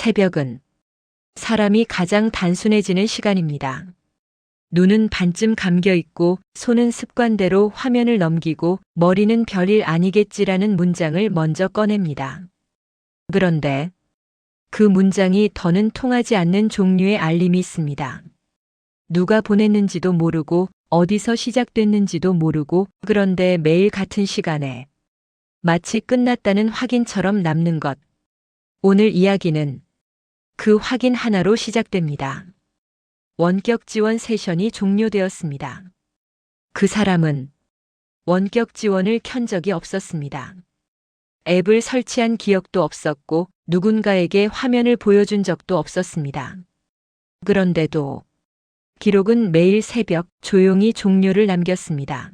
새벽은 사람이 가장 단순해지는 시간입니다. 눈은 반쯤 감겨 있고 손은 습관대로 화면을 넘기고 머리는 별일 아니겠지라는 문장을 먼저 꺼냅니다. 그런데 그 문장이 더는 통하지 않는 종류의 알림이 있습니다. 누가 보냈는지도 모르고 어디서 시작됐는지도 모르고 그런데 매일 같은 시간에 마치 끝났다는 확인처럼 남는 것. 오늘 이야기는 그 확인 하나로 시작됩니다. 원격 지원 세션이 종료되었습니다. 그 사람은 원격 지원을 켠 적이 없었습니다. 앱을 설치한 기억도 없었고 누군가에게 화면을 보여준 적도 없었습니다. 그런데도 기록은 매일 새벽 조용히 종료를 남겼습니다.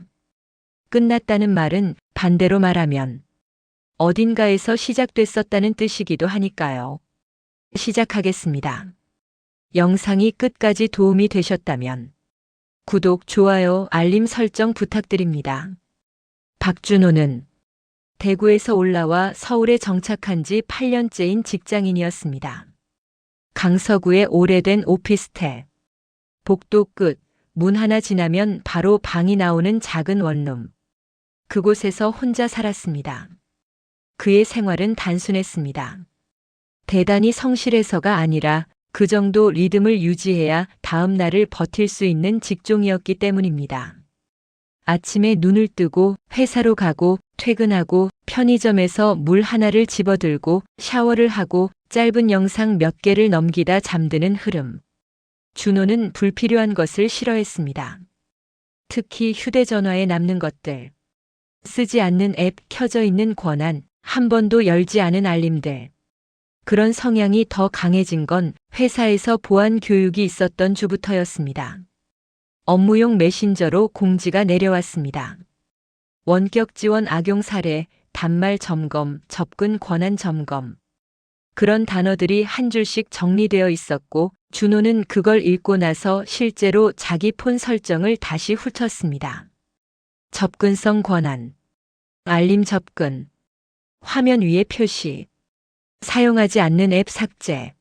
끝났다는 말은 반대로 말하면 어딘가에서 시작됐었다는 뜻이기도 하니까요. 시작하겠습니다. 영상이 끝까지 도움이 되셨다면 구독, 좋아요, 알림 설정 부탁드립니다. 박준호는 대구에서 올라와 서울에 정착한 지 8년째인 직장인이었습니다. 강서구의 오래된 오피스텔. 복도 끝, 문 하나 지나면 바로 방이 나오는 작은 원룸. 그곳에서 혼자 살았습니다. 그의 생활은 단순했습니다. 대단히 성실해서가 아니라 그 정도 리듬을 유지해야 다음 날을 버틸 수 있는 직종이었기 때문입니다. 아침에 눈을 뜨고 회사로 가고 퇴근하고 편의점에서 물 하나를 집어들고 샤워를 하고 짧은 영상 몇 개를 넘기다 잠드는 흐름. 준호는 불필요한 것을 싫어했습니다. 특히 휴대전화에 남는 것들. 쓰지 않는 앱, 켜져 있는 권한, 한 번도 열지 않은 알림들. 그런 성향이 더 강해진 건 회사에서 보안 교육이 있었던 주부터였습니다. 업무용 메신저로 공지가 내려왔습니다. 원격 지원 악용 사례, 단말 점검, 접근 권한 점검. 그런 단어들이 한 줄씩 정리되어 있었고 준호는 그걸 읽고 나서 실제로 자기 폰 설정을 다시 훑었습니다. 접근성 권한, 알림 접근, 화면 위에 표시, 사용하지 않는 앱 삭제,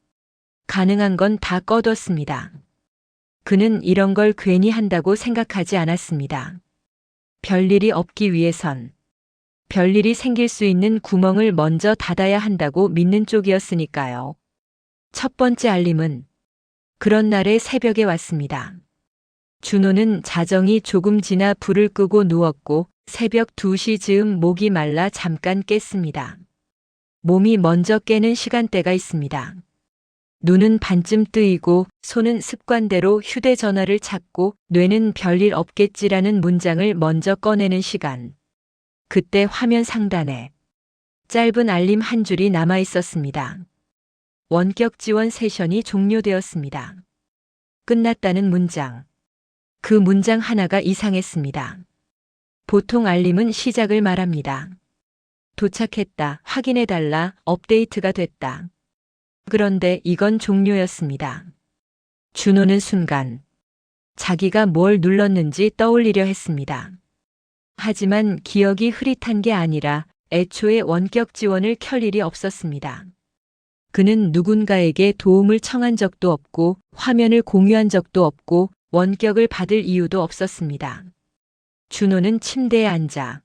가능한 건 다 꺼뒀습니다. 그는 이런 걸 괜히 한다고 생각하지 않았습니다. 별일이 없기 위해선 별일이 생길 수 있는 구멍을 먼저 닫아야 한다고 믿는 쪽이었으니까요. 첫 번째 알림은 그런 날의 새벽에 왔습니다. 준호는 자정이 조금 지나 불을 끄고 누웠고 새벽 2시 즈음 목이 말라 잠깐 깼습니다. 몸이 먼저 깨는 시간대가 있습니다. 눈은 반쯤 뜨이고 손은 습관대로 휴대전화를 찾고 뇌는 별일 없겠지라는 문장을 먼저 꺼내는 시간. 그때 화면 상단에 짧은 알림 한 줄이 남아 있었습니다. 원격 지원 세션이 종료되었습니다. 끝났다는 문장. 그 문장 하나가 이상했습니다. 보통 알림은 시작을 말합니다. 도착했다, 확인해달라, 업데이트가 됐다. 그런데 이건 종료였습니다. 준호는 순간 자기가 뭘 눌렀는지 떠올리려 했습니다. 하지만 기억이 흐릿한 게 아니라 애초에 원격 지원을 켤 일이 없었습니다. 그는 누군가에게 도움을 청한 적도 없고 화면을 공유한 적도 없고 원격을 받을 이유도 없었습니다. 준호는 침대에 앉아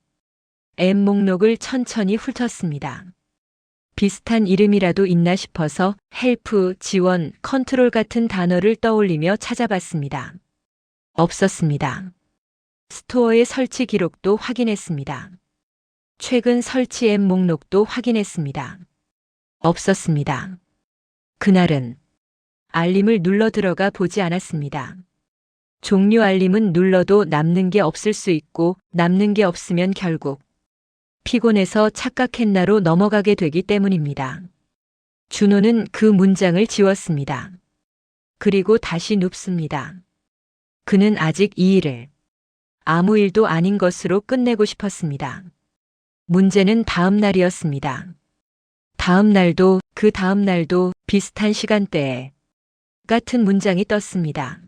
앱 목록을 천천히 훑었습니다. 비슷한 이름이라도 있나 싶어서 헬프, 지원, 컨트롤 같은 단어를 떠올리며 찾아봤습니다. 없었습니다. 스토어의 설치 기록도 확인했습니다. 최근 설치 앱 목록도 확인했습니다. 없었습니다. 그날은 알림을 눌러 들어가 보지 않았습니다. 종료 알림은 눌러도 남는 게 없을 수 있고 남는 게 없으면 결국 피곤해서 착각했나로 넘어가게 되기 때문입니다. 준호는 그 문장을 지웠습니다. 그리고 다시 눕습니다. 그는 아직 이 일을 아무 일도 아닌 것으로 끝내고 싶었습니다. 문제는 다음 날이었습니다. 다음 날도 그 다음 날도 비슷한 시간대에 같은 문장이 떴습니다.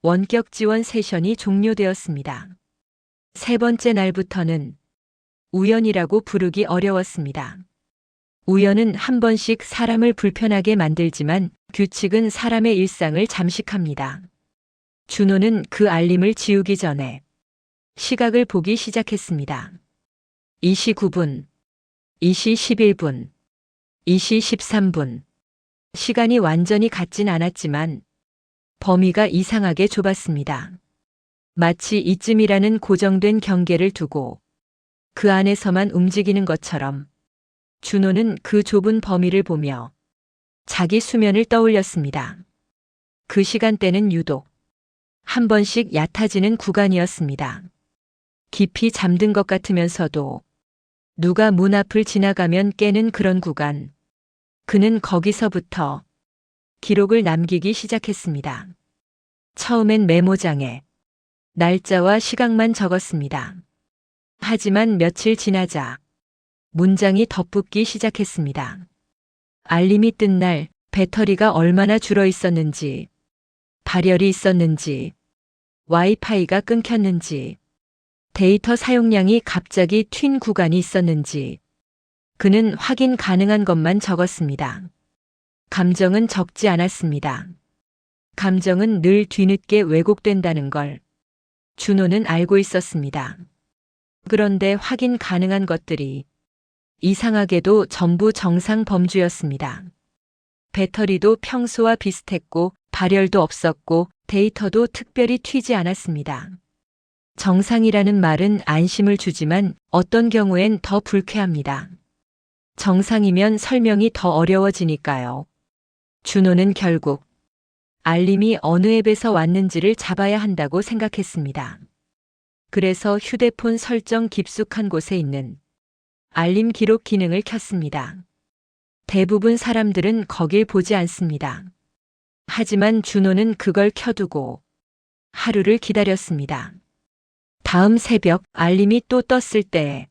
원격 지원 세션이 종료되었습니다. 세 번째 날부터는 우연이라고 부르기 어려웠습니다. 우연은 한 번씩 사람을 불편하게 만들지만 규칙은 사람의 일상을 잠식합니다. 준호는 그 알림을 지우기 전에 시각을 보기 시작했습니다. 2시 9분, 2시 11분, 2시 13분. 시간이 완전히 같진 않았지만 범위가 이상하게 좁았습니다. 마치 이쯤이라는 고정된 경계를 두고 그 안에서만 움직이는 것처럼 준호는 그 좁은 범위를 보며 자기 수면을 떠올렸습니다. 그 시간대는 유독 한 번씩 얕아지는 구간이었습니다. 깊이 잠든 것 같으면서도 누가 문 앞을 지나가면 깨는 그런 구간. 그는 거기서부터 기록을 남기기 시작했습니다. 처음엔 메모장에 날짜와 시각만 적었습니다. 하지만 며칠 지나자 문장이 덧붙기 시작했습니다. 알림이 뜬 날 배터리가 얼마나 줄어 있었는지, 발열이 있었는지, 와이파이가 끊겼는지, 데이터 사용량이 갑자기 튄 구간이 있었는지, 그는 확인 가능한 것만 적었습니다. 감정은 적지 않았습니다. 감정은 늘 뒤늦게 왜곡된다는 걸 준호는 알고 있었습니다. 그런데 확인 가능한 것들이 이상하게도 전부 정상 범주였습니다. 배터리도 평소와 비슷했고 발열도 없었고 데이터도 특별히 튀지 않았습니다. 정상이라는 말은 안심을 주지만 어떤 경우엔 더 불쾌합니다. 정상이면 설명이 더 어려워지니까요. 준호는 결국 알림이 어느 앱에서 왔는지를 잡아야 한다고 생각했습니다. 그래서 휴대폰 설정 깊숙한 곳에 있는 알림 기록 기능을 켰습니다. 대부분 사람들은 거길 보지 않습니다. 하지만 준호는 그걸 켜두고 하루를 기다렸습니다. 다음 새벽 알림이 또 떴을 때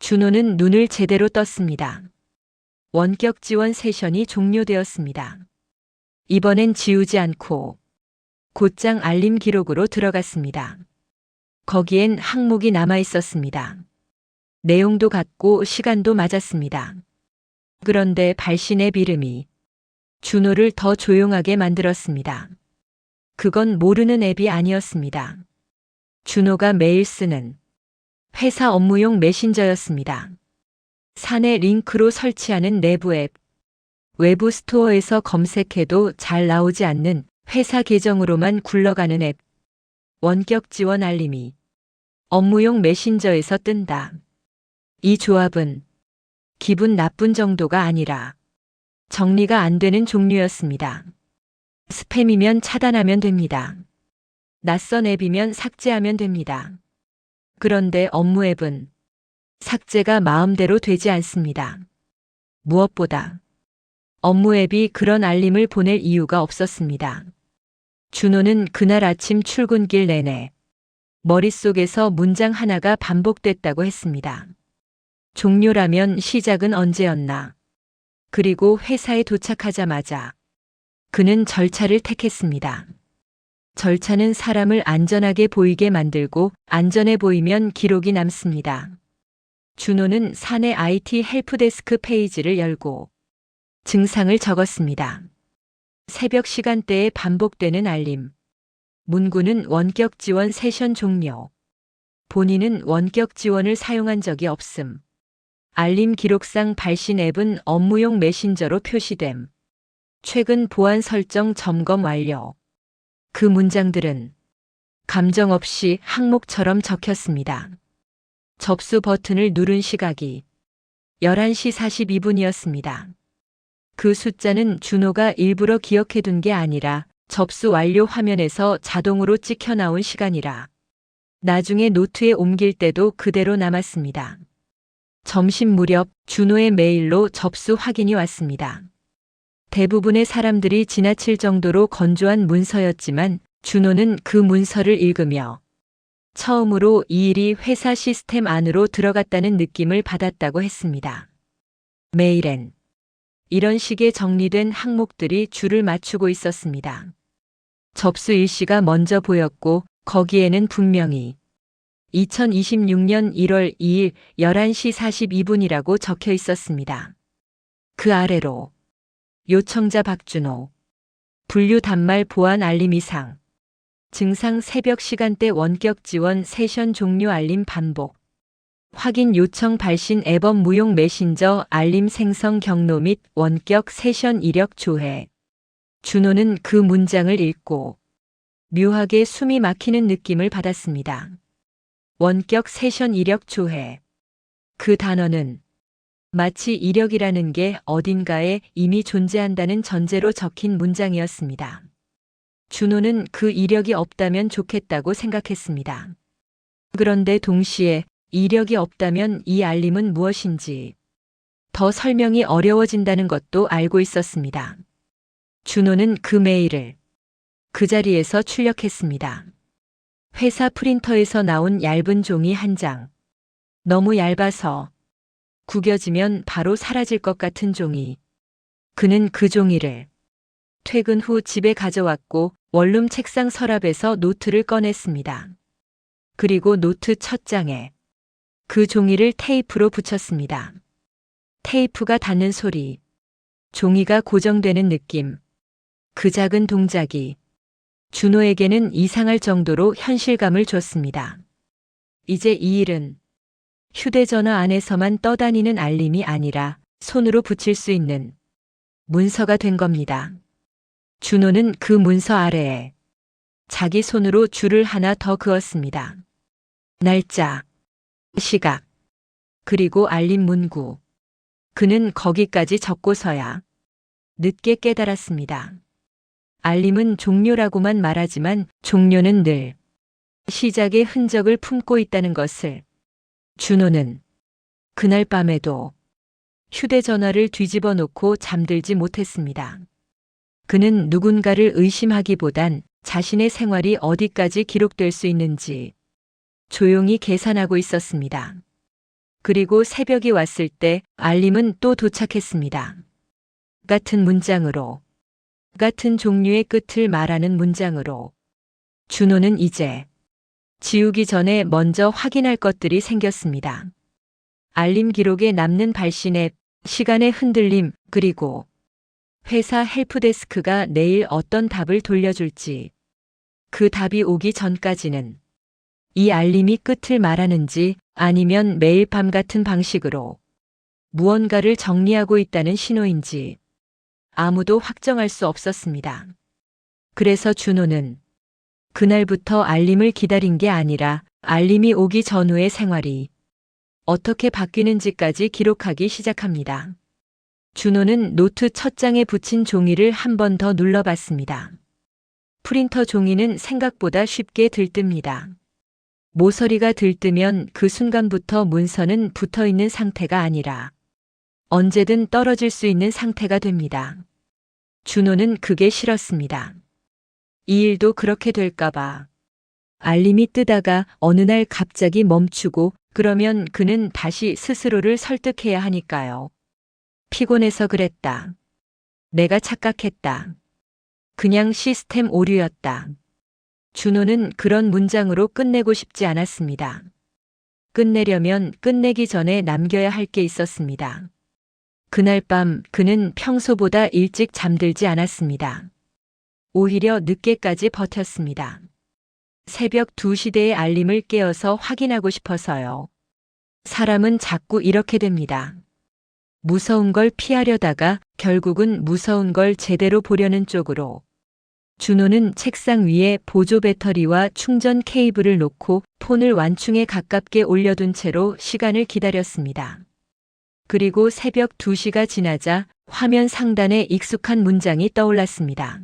준호는 눈을 제대로 떴습니다. 원격 지원 세션이 종료되었습니다. 이번엔 지우지 않고 곧장 알림 기록으로 들어갔습니다. 거기엔 항목이 남아 있었습니다. 내용도 같고 시간도 맞았습니다. 그런데 발신의 이름이 준호를 더 조용하게 만들었습니다. 그건 모르는 앱이 아니었습니다. 준호가 매일 쓰는 회사 업무용 메신저였습니다. 사내 링크로 설치하는 내부 앱, 외부 스토어에서 검색해도 잘 나오지 않는 회사 계정으로만 굴러가는 앱, 원격 지원 알림이 업무용 메신저에서 뜬다. 이 조합은 기분 나쁜 정도가 아니라 정리가 안 되는 종류였습니다. 스팸이면 차단하면 됩니다. 낯선 앱이면 삭제하면 됩니다. 그런데 업무 앱은 삭제가 마음대로 되지 않습니다. 무엇보다 업무 앱이 그런 알림을 보낼 이유가 없었습니다. 준호는 그날 아침 출근길 내내 머릿속에서 문장 하나가 반복됐다고 했습니다. 종료라면 시작은 언제였나? 그리고 회사에 도착하자마자 그는 절차를 택했습니다. 절차는 사람을 안전하게 보이게 만들고 안전해 보이면 기록이 남습니다. 준호는 사내 IT 헬프데스크 페이지를 열고 증상을 적었습니다. 새벽 시간대에 반복되는 알림. 문구는 원격 지원 세션 종료. 본인은 원격 지원을 사용한 적이 없음. 알림 기록상 발신 앱은 업무용 메신저로 표시됨. 최근 보안 설정 점검 완료. 그 문장들은 감정 없이 항목처럼 적혔습니다. 접수 버튼을 누른 시각이 11시 42분이었습니다. 그 숫자는 준호가 일부러 기억해둔 게 아니라 접수 완료 화면에서 자동으로 찍혀 나온 시간이라 나중에 노트에 옮길 때도 그대로 남았습니다. 점심 무렵 준호의 메일로 접수 확인이 왔습니다. 대부분의 사람들이 지나칠 정도로 건조한 문서였지만 준호는 그 문서를 읽으며 처음으로 이 일이 회사 시스템 안으로 들어갔다는 느낌을 받았다고 했습니다. 메일엔 이런 식의 정리된 항목들이 줄을 맞추고 있었습니다. 접수 일시가 먼저 보였고 거기에는 분명히 2026년 1월 2일 11시 42분이라고 적혀 있었습니다. 그 아래로 요청자 박준호. 분류 단말 보안 알림 이상. 증상 새벽 시간대 원격 지원 세션 종료 알림 반복. 확인 요청 발신 앱업 무용 메신저 알림 생성 경로 및 원격 세션 이력 조회. 준호는 그 문장을 읽고 묘하게 숨이 막히는 느낌을 받았습니다. 원격 세션 이력 조회. 그 단어는 마치 이력이라는 게 어딘가에 이미 존재한다는 전제로 적힌 문장이었습니다. 준호는 그 이력이 없다면 좋겠다고 생각했습니다. 그런데 동시에 이력이 없다면 이 알림은 무엇인지 더 설명이 어려워진다는 것도 알고 있었습니다. 준호는 그 메일을 그 자리에서 출력했습니다. 회사 프린터에서 나온 얇은 종이 한 장. 너무 얇아서 구겨지면 바로 사라질 것 같은 종이. 그는 그 종이를 퇴근 후 집에 가져왔고 원룸 책상 서랍에서 노트를 꺼냈습니다. 그리고 노트 첫 장에 그 종이를 테이프로 붙였습니다. 테이프가 닿는 소리, 종이가 고정되는 느낌, 그 작은 동작이 준호에게는 이상할 정도로 현실감을 줬습니다. 이제 이 일은 휴대전화 안에서만 떠다니는 알림이 아니라 손으로 붙일 수 있는 문서가 된 겁니다. 준호는 그 문서 아래에 자기 손으로 줄을 하나 더 그었습니다. 날짜, 시각, 그리고 알림 문구. 그는 거기까지 적고서야 늦게 깨달았습니다. 알림은 종료라고만 말하지만 종료는 늘 시작의 흔적을 품고 있다는 것을 준호는 그날 밤에도 휴대전화를 뒤집어 놓고 잠들지 못했습니다. 그는 누군가를 의심하기보단 자신의 생활이 어디까지 기록될 수 있는지 조용히 계산하고 있었습니다. 그리고 새벽이 왔을 때 알림은 또 도착했습니다. 같은 문장으로, 같은 종류의 끝을 말하는 문장으로. 준호는 이제 지우기 전에 먼저 확인할 것들이 생겼습니다. 알림 기록에 남는 발신 앱, 시간의 흔들림, 그리고 회사 헬프데스크가 내일 어떤 답을 돌려줄지. 그 답이 오기 전까지는 이 알림이 끝을 말하는지 아니면 매일 밤 같은 방식으로 무언가를 정리하고 있다는 신호인지 아무도 확정할 수 없었습니다. 그래서 준호는 그날부터 알림을 기다린 게 아니라 알림이 오기 전후의 생활이 어떻게 바뀌는지까지 기록하기 시작합니다. 준호는 노트 첫 장에 붙인 종이를 한 번 더 눌러봤습니다. 프린터 종이는 생각보다 쉽게 들뜹니다. 모서리가 들뜨면 그 순간부터 문서는 붙어 있는 상태가 아니라 언제든 떨어질 수 있는 상태가 됩니다. 준호는 그게 싫었습니다. 이 일도 그렇게 될까봐. 알림이 뜨다가 어느 날 갑자기 멈추고 그러면 그는 다시 스스로를 설득해야 하니까요. 피곤해서 그랬다. 내가 착각했다. 그냥 시스템 오류였다. 준호는 그런 문장으로 끝내고 싶지 않았습니다. 끝내려면 끝내기 전에 남겨야 할 게 있었습니다. 그날 밤 그는 평소보다 일찍 잠들지 않았습니다. 오히려 늦게까지 버텼습니다. 새벽 2시대의 알림을 깨어서 확인하고 싶어서요. 사람은 자꾸 이렇게 됩니다. 무서운 걸 피하려다가 결국은 무서운 걸 제대로 보려는 쪽으로. 준호는 책상 위에 보조 배터리와 충전 케이블을 놓고 폰을 완충에 가깝게 올려둔 채로 시간을 기다렸습니다. 그리고 새벽 2시가 지나자 화면 상단에 익숙한 문장이 떠올랐습니다.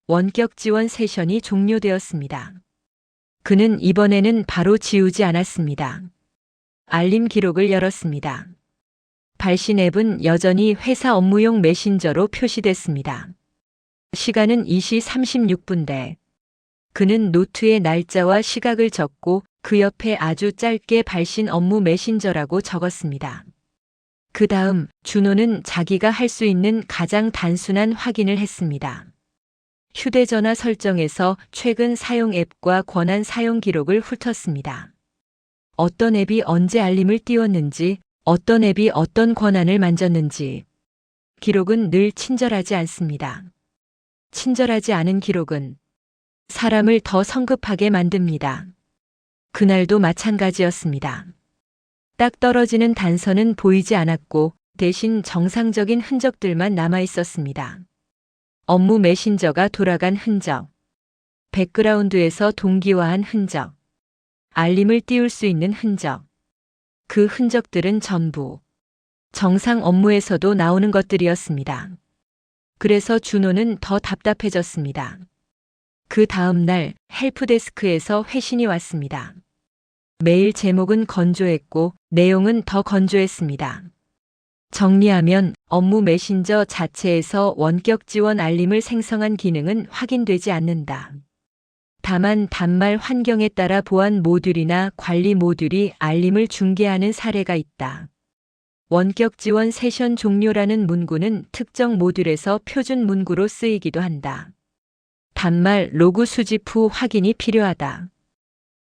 원격 지원 세션이 종료되었습니다. 그는 이번에는 바로 지우지 않았습니다. 알림 기록을 열었습니다. 발신 앱은 여전히 회사 업무용 메신저로 표시됐습니다. 시간은 2시 36분대. 그는 노트에 날짜와 시각을 적고 그 옆에 아주 짧게 발신 업무 메신저라고 적었습니다. 그 다음 준호는 자기가 할 수 있는 가장 단순한 확인을 했습니다. 휴대전화 설정에서 최근 사용 앱과 권한 사용 기록을 훑었습니다. 어떤 앱이 언제 알림을 띄웠는지, 어떤 앱이 어떤 권한을 만졌는지, 기록은 늘 친절하지 않습니다. 친절하지 않은 기록은 사람을 더 성급하게 만듭니다. 그날도 마찬가지였습니다. 딱 떨어지는 단서는 보이지 않았고 대신 정상적인 흔적들만 남아 있었습니다. 업무 메신저가 돌아간 흔적, 백그라운드에서 동기화한 흔적, 알림을 띄울 수 있는 흔적. 그 흔적들은 전부 정상 업무에서도 나오는 것들이었습니다. 그래서 준호는 더 답답해졌습니다. 그 다음 날 헬프데스크에서 회신이 왔습니다. 메일 제목은 건조했고 내용은 더 건조했습니다. 정리하면 업무 메신저 자체에서 원격 지원 알림을 생성한 기능은 확인되지 않는다. 다만 단말 환경에 따라 보안 모듈이나 관리 모듈이 알림을 중계하는 사례가 있다. 원격 지원 세션 종료라는 문구는 특정 모듈에서 표준 문구로 쓰이기도 한다. 단말 로그 수집 후 확인이 필요하다.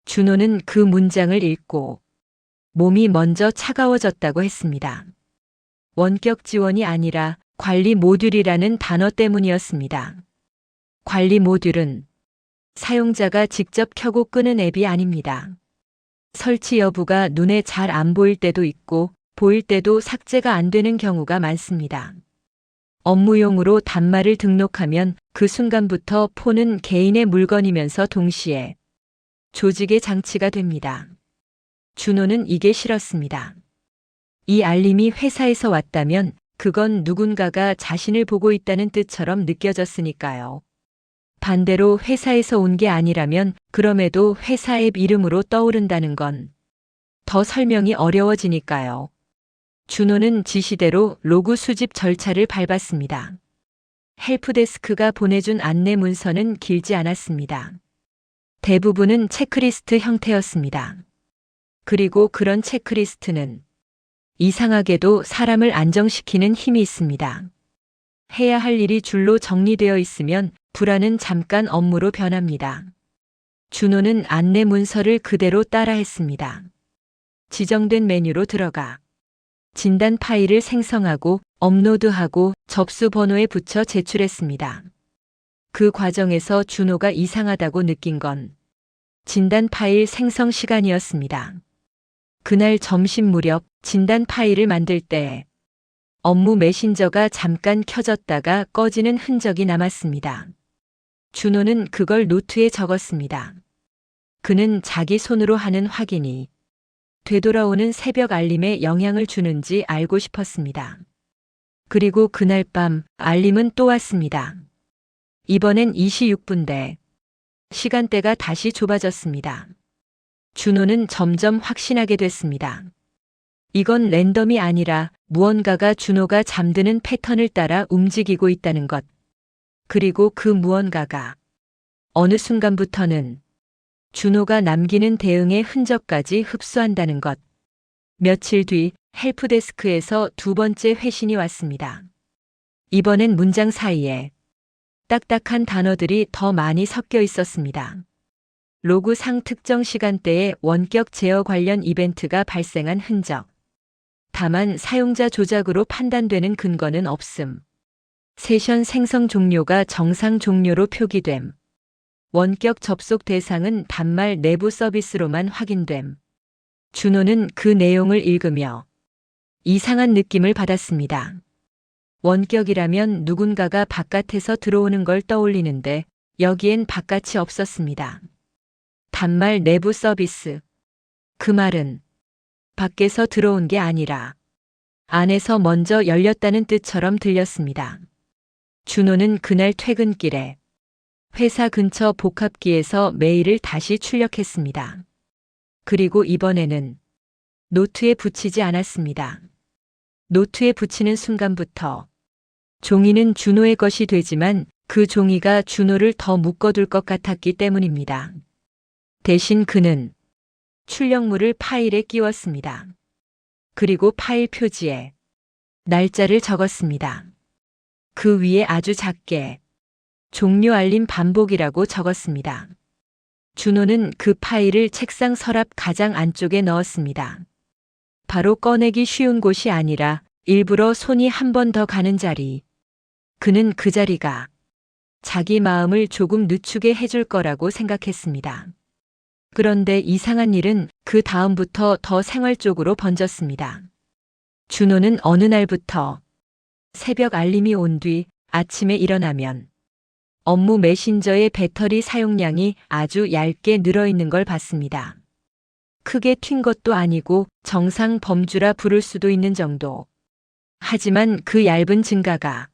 준호는 그 문장을 읽고 몸이 먼저 차가워졌다고 했습니다. 원격 지원이 아니라 관리 모듈이라는 단어 때문이었습니다. 관리 모듈은 사용자가 직접 켜고 끄는 앱이 아닙니다. 설치 여부가 눈에 잘 안 보일 때도 있고 보일 때도 삭제가 안 되는 경우가 많습니다. 업무용으로 단말을 등록하면 그 순간부터 폰은 개인의 물건이면서 동시에 조직의 장치가 됩니다. 준호는 이게 싫었습니다. 이 알림이 회사에서 왔다면 그건 누군가가 자신을 보고 있다는 뜻처럼 느껴졌으니까요. 반대로 회사에서 온 게 아니라면 그럼에도 회사 앱 이름으로 떠오른다는 건 더 설명이 어려워지니까요. 준호는 지시대로 로그 수집 절차를 밟았습니다. 헬프데스크가 보내준 안내 문서는 길지 않았습니다. 대부분은 체크리스트 형태였습니다. 그리고 그런 체크리스트는 이상하게도 사람을 안정시키는 힘이 있습니다. 해야 할 일이 줄로 정리되어 있으면 불안은 잠깐 업무로 변합니다. 준호는 안내 문서를 그대로 따라했습니다. 지정된 메뉴로 들어가 진단 파일을 생성하고 업로드하고 접수 번호에 붙여 제출했습니다. 그 과정에서 준호가 이상하다고 느낀 건 진단 파일 생성 시간이었습니다. 그날 점심 무렵 진단 파일을 만들 때 업무 메신저가 잠깐 켜졌다가 꺼지는 흔적이 남았습니다. 준호는 그걸 노트에 적었습니다. 그는 자기 손으로 하는 확인이 되돌아오는 새벽 알림에 영향을 주는지 알고 싶었습니다. 그리고 그날 밤 알림은 또 왔습니다. 이번엔 26분대. 시간대가 다시 좁아졌습니다. 준호는 점점 확신하게 됐습니다. 이건 랜덤이 아니라 무언가가 준호가 잠드는 패턴을 따라 움직이고 있다는 것. 그리고 그 무언가가 어느 순간부터는 준호가 남기는 대응의 흔적까지 흡수한다는 것. 며칠 뒤 헬프데스크에서 두 번째 회신이 왔습니다. 이번엔 문장 사이에 딱딱한 단어들이 더 많이 섞여 있었습니다. 로그상 특정 시간대에 원격 제어 관련 이벤트가 발생한 흔적. 다만 사용자 조작으로 판단되는 근거는 없음. 세션 생성 종료가 정상 종료로 표기됨. 원격 접속 대상은 단말 내부 서비스로만 확인됨. 준호는 그 내용을 읽으며 이상한 느낌을 받았습니다. 원격이라면 누군가가 바깥에서 들어오는 걸 떠올리는데 여기엔 바깥이 없었습니다. 단말 내부 서비스. 그 말은 밖에서 들어온 게 아니라 안에서 먼저 열렸다는 뜻처럼 들렸습니다. 준호는 그날 퇴근길에 회사 근처 복합기에서 메일을 다시 출력했습니다. 그리고 이번에는 노트에 붙이지 않았습니다. 노트에 붙이는 순간부터 종이는 준호의 것이 되지만 그 종이가 준호를 더 묶어둘 것 같았기 때문입니다. 대신 그는 출력물을 파일에 끼웠습니다. 그리고 파일 표지에 날짜를 적었습니다. 그 위에 아주 작게 종료 알림 반복이라고 적었습니다. 준호는 그 파일을 책상 서랍 가장 안쪽에 넣었습니다. 바로 꺼내기 쉬운 곳이 아니라 일부러 손이 한 번 더 가는 자리. 그는 그 자리가 자기 마음을 조금 늦추게 해줄 거라고 생각했습니다. 그런데 이상한 일은 그 다음부터 더 생활적으로 번졌습니다. 준호는 어느 날부터 새벽 알림이 온 뒤 아침에 일어나면 업무 메신저의 배터리 사용량이 아주 얇게 늘어있는 걸 봤습니다. 크게 튄 것도 아니고 정상 범주라 부를 수도 있는 정도. 하지만 그 얇은 증가가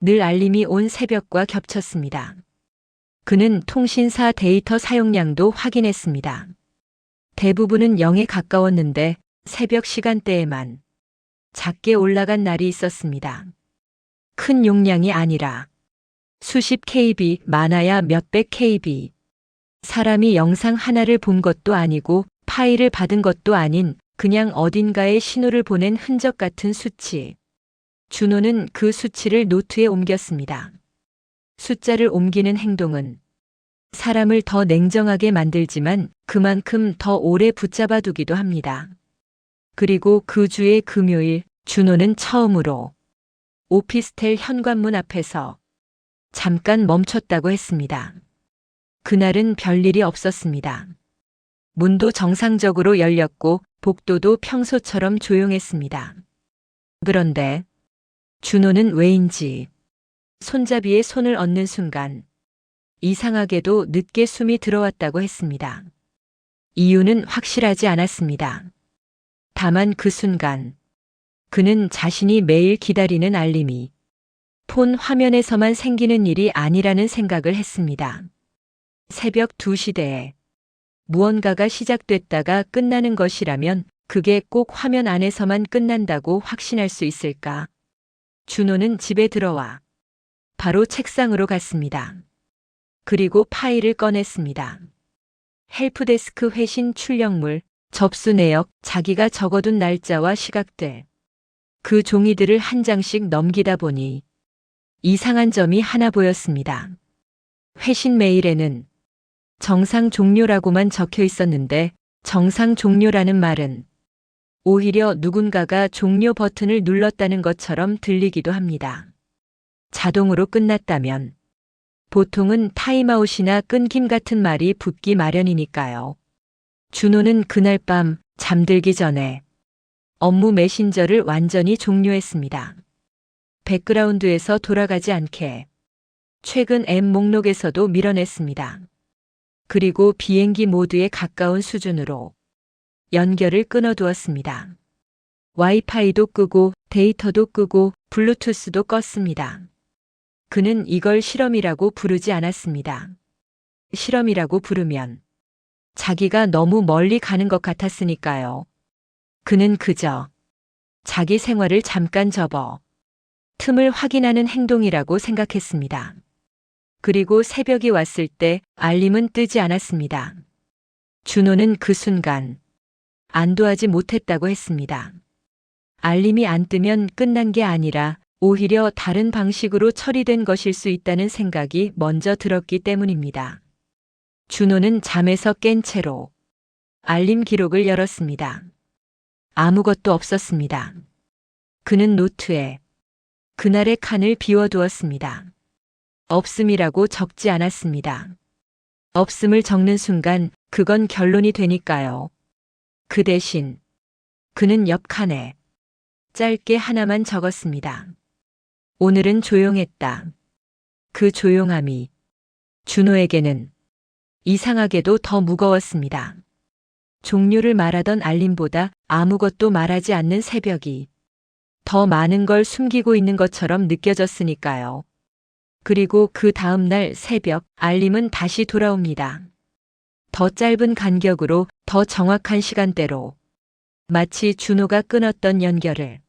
늘 알림이 온 새벽과 겹쳤습니다. 그는 통신사 데이터 사용량도 확인했습니다. 대부분은 0에 가까웠는데 새벽 시간대에만 작게 올라간 날이 있었습니다. 큰 용량이 아니라 수십 KB, 많아야 몇백 KB. 사람이 영상 하나를 본 것도 아니고 파일을 받은 것도 아닌 그냥 어딘가에 신호를 보낸 흔적 같은 수치. 준호는 그 수치를 노트에 옮겼습니다. 숫자를 옮기는 행동은 사람을 더 냉정하게 만들지만 그만큼 더 오래 붙잡아 두기도 합니다. 그리고 그 주의 금요일, 준호는 처음으로 오피스텔 현관문 앞에서 잠깐 멈췄다고 했습니다. 그날은 별일이 없었습니다. 문도 정상적으로 열렸고 복도도 평소처럼 조용했습니다. 그런데 준호는 왜인지 손잡이에 손을 얹는 순간 이상하게도 늦게 숨이 들어왔다고 했습니다. 이유는 확실하지 않았습니다. 다만 그 순간 그는 자신이 매일 기다리는 알림이 폰 화면에서만 생기는 일이 아니라는 생각을 했습니다. 새벽 2시대에 무언가가 시작됐다가 끝나는 것이라면 그게 꼭 화면 안에서만 끝난다고 확신할 수 있을까? 준호는 집에 들어와 바로 책상으로 갔습니다. 그리고 파일을 꺼냈습니다. 헬프데스크 회신 출력물, 접수 내역, 자기가 적어둔 날짜와 시각들. 그 종이들을 한 장씩 넘기다 보니 이상한 점이 하나 보였습니다. 회신 메일에는 정상 종료라고만 적혀 있었는데 정상 종료라는 말은 오히려 누군가가 종료 버튼을 눌렀다는 것처럼 들리기도 합니다. 자동으로 끝났다면 보통은 타임아웃이나 끊김 같은 말이 붙기 마련이니까요. 준호는 그날 밤 잠들기 전에 업무 메신저를 완전히 종료했습니다. 백그라운드에서 돌아가지 않게 최근 앱 목록에서도 밀어냈습니다. 그리고 비행기 모드에 가까운 수준으로 연결을 끊어두었습니다. 와이파이도 끄고 데이터도 끄고 블루투스도 껐습니다. 그는 이걸 실험이라고 부르지 않았습니다. 실험이라고 부르면 자기가 너무 멀리 가는 것 같았으니까요. 그는 그저 자기 생활을 잠깐 접어 틈을 확인하는 행동이라고 생각했습니다. 그리고 새벽이 왔을 때 알림은 뜨지 않았습니다. 준호는 그 순간 안도하지 못했다고 했습니다. 알림이 안 뜨면 끝난 게 아니라 오히려 다른 방식으로 처리된 것일 수 있다는 생각이 먼저 들었기 때문입니다. 준호는 잠에서 깬 채로 알림 기록을 열었습니다. 아무것도 없었습니다. 그는 노트에 그날의 칸을 비워두었습니다. 없음이라고 적지 않았습니다. 없음을 적는 순간 그건 결론이 되니까요. 그 대신 그는 옆 칸에 짧게 하나만 적었습니다. 오늘은 조용했다. 그 조용함이 준호에게는 이상하게도 더 무거웠습니다. 종류를 말하던 알림보다 아무것도 말하지 않는 새벽이 더 많은 걸 숨기고 있는 것처럼 느껴졌으니까요. 그리고 그 다음 날 새벽 알림은 다시 돌아옵니다. 더 짧은 간격으로 더 정확한 시간대로 마치 준호가 끊었던 연결을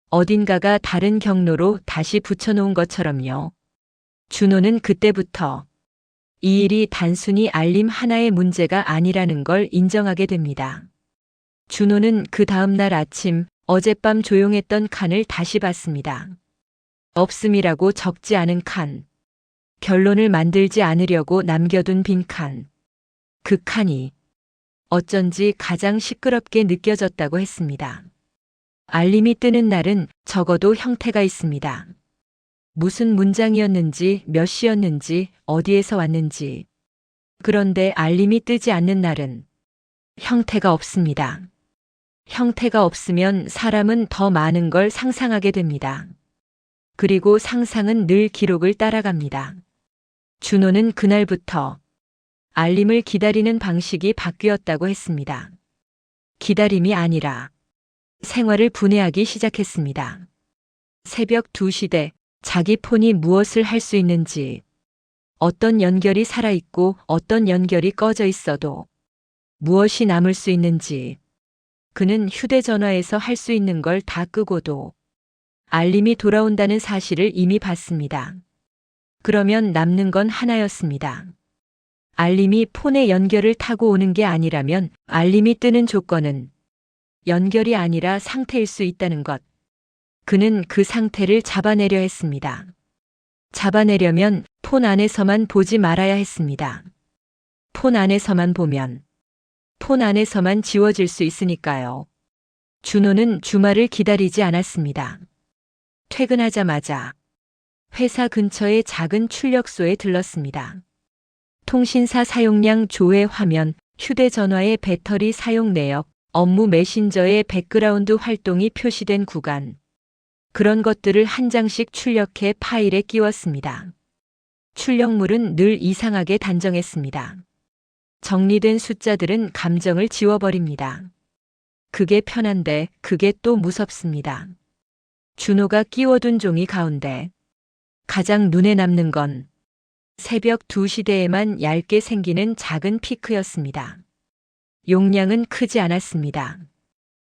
어딘가가 다른 경로로 다시 붙여놓은 것처럼요. 준호는 그때부터 이 일이 단순히 알림 하나의 문제가 아니라는 걸 인정하게 됩니다. 준호는 그 다음 날 아침 어젯밤 조용했던 칸을 다시 봤습니다. 없음이라고 적지 않은 칸. 결론을 만들지 않으려고 남겨둔 빈 칸. 그 칸이 어쩐지 가장 시끄럽게 느껴졌다고 했습니다. 알림이 뜨는 날은 적어도 형태가 있습니다. 무슨 문장이었는지, 몇 시였는지, 어디에서 왔는지. 그런데 알림이 뜨지 않는 날은 형태가 없습니다. 형태가 없으면 사람은 더 많은 걸 상상하게 됩니다. 그리고 상상은 늘 기록을 따라갑니다. 준호는 그날부터 알림을 기다리는 방식이 바뀌었다고 했습니다. 기다림이 아니라 생활을 분해하기 시작했습니다. 새벽 2시대 자기 폰이 무엇을 할 수 있는지, 어떤 연결이 살아있고 어떤 연결이 꺼져 있어도 무엇이 남을 수 있는지, 그는 휴대전화에서 할 수 있는 걸 다 끄고도 알림이 돌아온다는 사실을 이미 봤습니다. 그러면 남는 건 하나였습니다. 알림이 폰의 연결을 타고 오는 게 아니라면 알림이 뜨는 조건은 연결이 아니라 상태일 수 있다는 것. 그는 그 상태를 잡아내려 했습니다. 잡아내려면 폰 안에서만 보지 말아야 했습니다. 폰 안에서만 보면 폰 안에서만 지워질 수 있으니까요. 준호는 주말을 기다리지 않았습니다. 퇴근하자마자 회사 근처의 작은 출력소에 들렀습니다. 통신사 사용량 조회 화면, 휴대전화의 배터리 사용 내역, 업무 메신저의 백그라운드 활동이 표시된 구간. 그런 것들을 한 장씩 출력해 파일에 끼웠습니다. 출력물은 늘 이상하게 단정했습니다. 정리된 숫자들은 감정을 지워버립니다. 그게 편한데 그게 또 무섭습니다. 준호가 끼워둔 종이 가운데 가장 눈에 남는 건 새벽 2시대에만 얇게 생기는 작은 피크였습니다. 용량은 크지 않았습니다.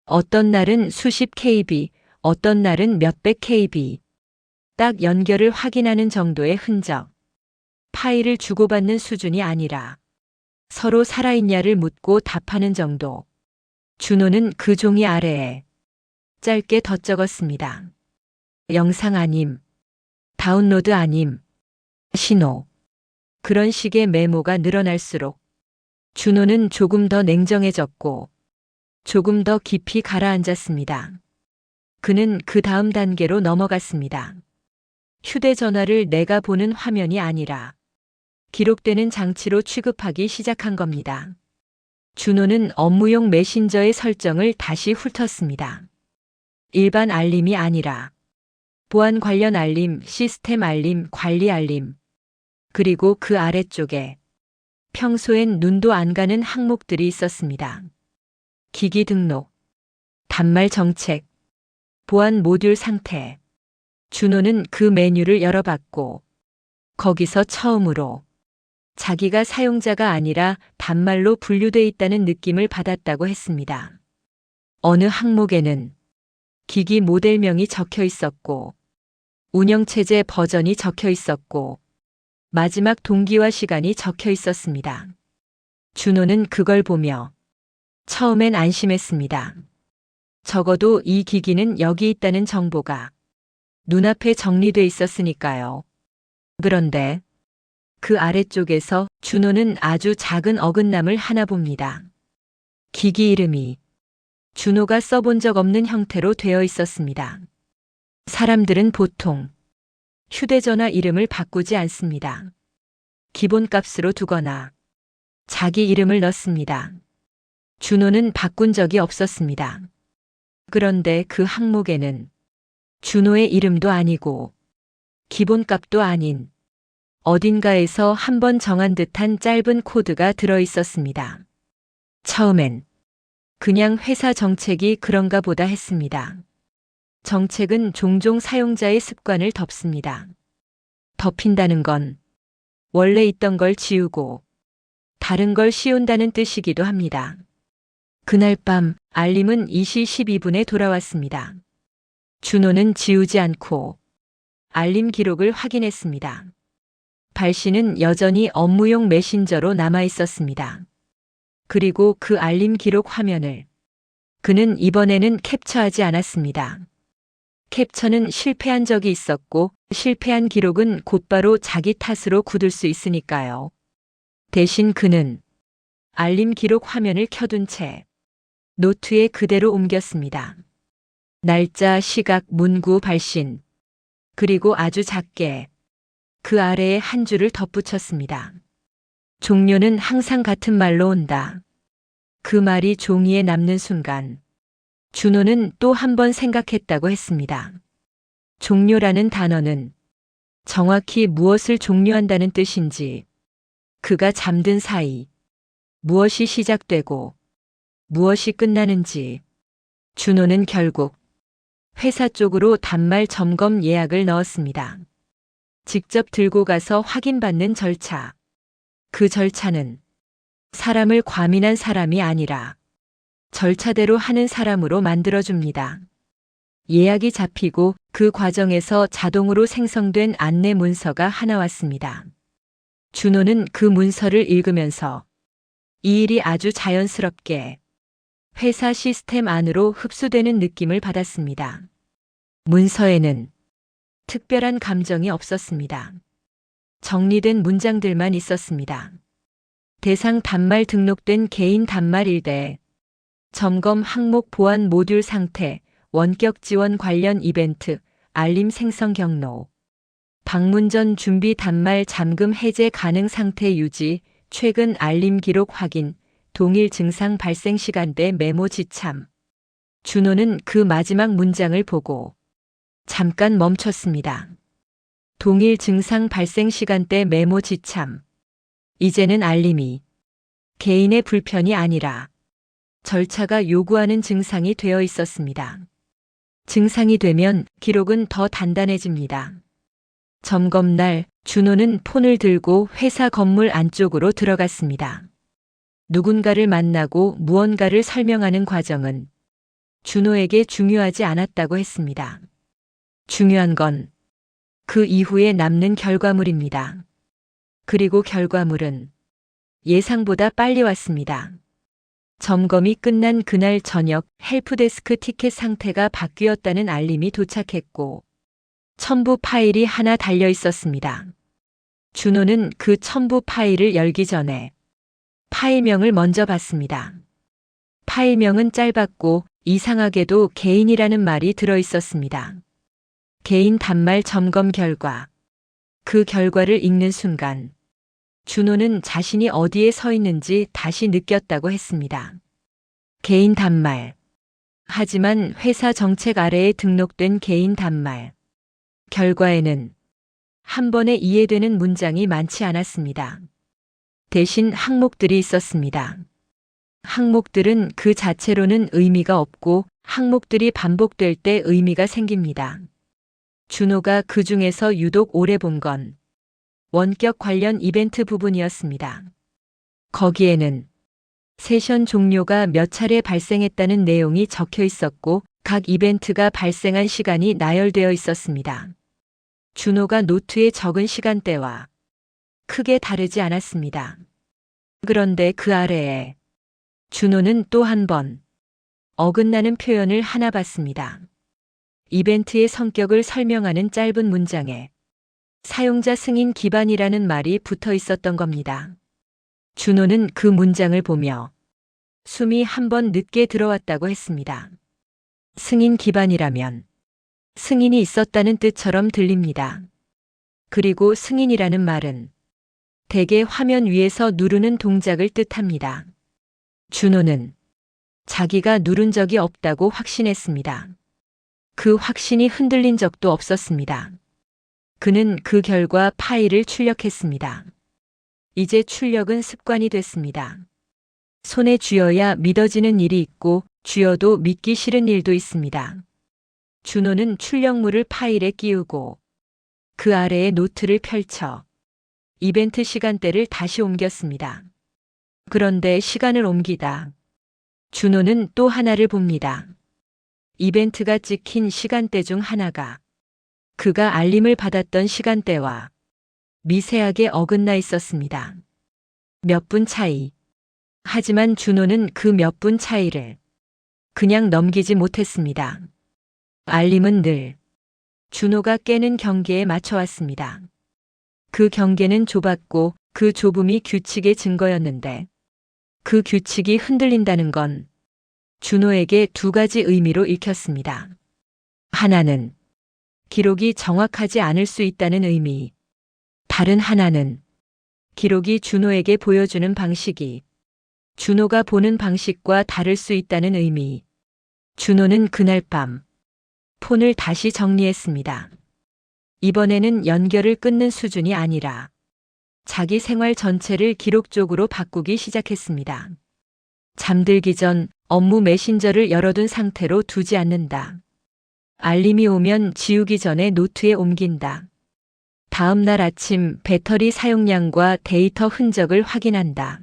어떤 날은 수십 KB, 어떤 날은 몇백 KB. 딱 연결을 확인하는 정도의 흔적. 파일을 주고받는 수준이 아니라 서로 살아있냐를 묻고 답하는 정도. 준호는 그 종이 아래에 짧게 덧적었습니다. 영상 아님, 다운로드 아님, 신호. 그런 식의 메모가 늘어날수록 준호는 조금 더 냉정해졌고 조금 더 깊이 가라앉았습니다. 그는 그 다음 단계로 넘어갔습니다. 휴대전화를 내가 보는 화면이 아니라 기록되는 장치로 취급하기 시작한 겁니다. 준호는 업무용 메신저의 설정을 다시 훑었습니다. 일반 알림이 아니라 보안 관련 알림, 시스템 알림, 관리 알림. 그리고 그 아래쪽에 평소엔 눈도 안 가는 항목들이 있었습니다. 기기 등록, 단말 정책, 보안 모듈 상태. 준호는 그 메뉴를 열어봤고 거기서 처음으로 자기가 사용자가 아니라 단말로 분류돼 있다는 느낌을 받았다고 했습니다. 어느 항목에는 기기 모델명이 적혀 있었고 운영체제 버전이 적혀 있었고 마지막 동기와 시간이 적혀 있었습니다. 준호는 그걸 보며 처음엔 안심했습니다. 적어도 이 기기는 여기 있다는 정보가 눈앞에 정리돼 있었으니까요. 그런데 그 아래쪽에서 준호는 아주 작은 어긋남을 하나 봅니다. 기기 이름이 준호가 써본 적 없는 형태로 되어 있었습니다. 사람들은 보통 휴대전화 이름을 바꾸지 않습니다. 기본값으로 두거나 자기 이름을 넣습니다. 준호는 바꾼 적이 없었습니다. 그런데 그 항목에는 준호의 이름도 아니고 기본값도 아닌 어딘가에서 한번 정한 듯한 짧은 코드가 들어 있었습니다. 처음엔 그냥 회사 정책이 그런가 보다 했습니다. 정책은 종종 사용자의 습관을 덮습니다. 덮인다는 건 원래 있던 걸 지우고 다른 걸 씌운다는 뜻이기도 합니다. 그날 밤 알림은 2시 12분에 돌아왔습니다. 준호는 지우지 않고 알림 기록을 확인했습니다. 발신은 여전히 업무용 메신저로 남아 있었습니다. 그리고 그 알림 기록 화면을 그는 이번에는 캡처하지 않았습니다. 캡처는 실패한 적이 있었고 실패한 기록은 곧바로 자기 탓으로 굳을 수 있으니까요. 대신 그는 알림 기록 화면을 켜둔 채 노트에 그대로 옮겼습니다. 날짜, 시각, 문구, 발신. 그리고 아주 작게 그 아래에 한 줄을 덧붙였습니다. 종료는 항상 같은 말로 온다. 그 말이 종이에 남는 순간 준호는 또 한 번 생각했다고 했습니다. 종료라는 단어는 정확히 무엇을 종료한다는 뜻인지, 그가 잠든 사이 무엇이 시작되고 무엇이 끝나는지. 준호는 결국 회사 쪽으로 단말 점검 예약을 넣었습니다. 직접 들고 가서 확인받는 절차. 그 절차는 사람을 과민한 사람이 아니라 절차대로 하는 사람으로 만들어줍니다. 예약이 잡히고 그 과정에서 자동으로 생성된 안내 문서가 하나 왔습니다. 준호는 그 문서를 읽으면서 이 일이 아주 자연스럽게 회사 시스템 안으로 흡수되는 느낌을 받았습니다. 문서에는 특별한 감정이 없었습니다. 정리된 문장들만 있었습니다. 대상 단말 등록된 개인 단말 1대, 점검 항목 보안 모듈 상태, 원격 지원 관련 이벤트, 알림 생성 경로, 방문 전 준비 단말 잠금 해제 가능 상태 유지, 최근 알림 기록 확인, 동일 증상 발생 시간대 메모 지참. 준호는 그 마지막 문장을 보고 잠깐 멈췄습니다. 동일 증상 발생 시간대 메모 지참. 이제는 알림이 개인의 불편이 아니라 절차가 요구하는 증상이 되어 있었습니다. 증상이 되면 기록은 더 단단해집니다. 점검날 준호는 폰을 들고 회사 건물 안쪽으로 들어갔습니다. 누군가를 만나고 무언가를 설명하는 과정은 준호에게 중요하지 않았다고 했습니다. 중요한 건 그 이후에 남는 결과물입니다. 그리고 결과물은 예상보다 빨리 왔습니다. 점검이 끝난 그날 저녁 헬프데스크 티켓 상태가 바뀌었다는 알림이 도착했고 첨부 파일이 하나 달려 있었습니다. 준호는 그 첨부 파일을 열기 전에 파일명을 먼저 봤습니다. 파일명은 짧았고 이상하게도 개인이라는 말이 들어 있었습니다. 개인 단말 점검 결과. 그 결과를 읽는 순간 준호는 자신이 어디에 서 있는지 다시 느꼈다고 했습니다. 개인 단말. 하지만 회사 정책 아래에 등록된 개인 단말. 결과에는 한 번에 이해되는 문장이 많지 않았습니다. 대신 항목들이 있었습니다. 항목들은 그 자체로는 의미가 없고 항목들이 반복될 때 의미가 생깁니다. 준호가 그 중에서 유독 오래 본 건 원격 관련 이벤트 부분이었습니다. 거기에는 세션 종료가 몇 차례 발생했다는 내용이 적혀 있었고 각 이벤트가 발생한 시간이 나열되어 있었습니다. 준호가 노트에 적은 시간대와 크게 다르지 않았습니다. 그런데 그 아래에 준호는 또 한 번 어긋나는 표현을 하나 봤습니다. 이벤트의 성격을 설명하는 짧은 문장에 사용자 승인 기반이라는 말이 붙어 있었던 겁니다. 준호는 그 문장을 보며 숨이 한 번 늦게 들어왔다고 했습니다. 승인 기반이라면 승인이 있었다는 뜻처럼 들립니다. 그리고 승인이라는 말은 대개 화면 위에서 누르는 동작을 뜻합니다. 준호는 자기가 누른 적이 없다고 확신했습니다. 그 확신이 흔들린 적도 없었습니다. 그는 그 결과 파일을 출력했습니다. 이제 출력은 습관이 됐습니다. 손에 쥐어야 믿어지는 일이 있고 쥐어도 믿기 싫은 일도 있습니다. 준호는 출력물을 파일에 끼우고 그 아래에 노트를 펼쳐 이벤트 시간대를 다시 옮겼습니다. 그런데 시간을 옮기다 준호는 또 하나를 봅니다. 이벤트가 찍힌 시간대 중 하나가 그가 알림을 받았던 시간대와 미세하게 어긋나 있었습니다. 몇 분 차이. 하지만 준호는 그 몇 분 차이를 그냥 넘기지 못했습니다. 알림은 늘 준호가 깨는 경계에 맞춰왔습니다. 그 경계는 좁았고 그 좁음이 규칙의 증거였는데 그 규칙이 흔들린다는 건 준호에게 두 가지 의미로 읽혔습니다. 하나는 기록이 정확하지 않을 수 있다는 의미. 다른 하나는 기록이 준호에게 보여주는 방식이 준호가 보는 방식과 다를 수 있다는 의미. 준호는 그날 밤 폰을 다시 정리했습니다. 이번에는 연결을 끊는 수준이 아니라 자기 생활 전체를 기록적으로 바꾸기 시작했습니다. 잠들기 전 업무 메신저를 열어둔 상태로 두지 않는다. 알림이 오면 지우기 전에 노트에 옮긴다. 다음 날 아침 배터리 사용량과 데이터 흔적을 확인한다.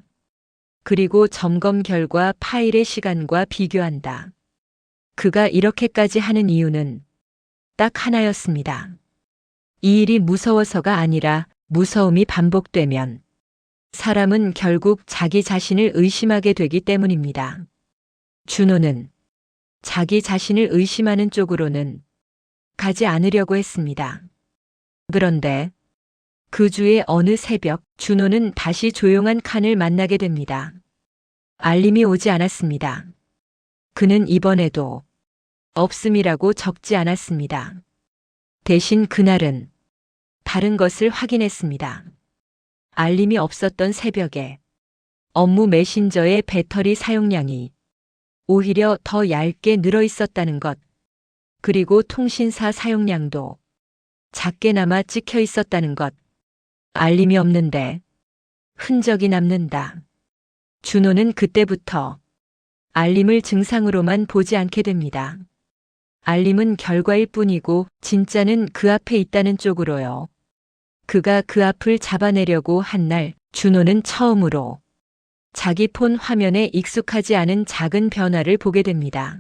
그리고 점검 결과 파일의 시간과 비교한다. 그가 이렇게까지 하는 이유는 딱 하나였습니다. 이 일이 무서워서가 아니라 무서움이 반복되면 사람은 결국 자기 자신을 의심하게 되기 때문입니다. 준호는 자기 자신을 의심하는 쪽으로는 가지 않으려고 했습니다. 그런데 그 주의 어느 새벽 준호는 다시 조용한 칸을 만나게 됩니다. 알림이 오지 않았습니다. 그는 이번에도 없음이라고 적지 않았습니다. 대신 그날은 다른 것을 확인했습니다. 알림이 없었던 새벽에 업무 메신저의 배터리 사용량이 오히려 더 얇게 늘어 있었다는 것, 그리고 통신사 사용량도 작게나마 찍혀 있었다는 것. 알림이 없는데 흔적이 남는다. 준호는 그때부터 알림을 증상으로만 보지 않게 됩니다. 알림은 결과일 뿐이고 진짜는 그 앞에 있다는 쪽으로요. 그가 그 앞을 잡아내려고 한 날 준호는 처음으로 자기 폰 화면에 익숙하지 않은 작은 변화를 보게 됩니다.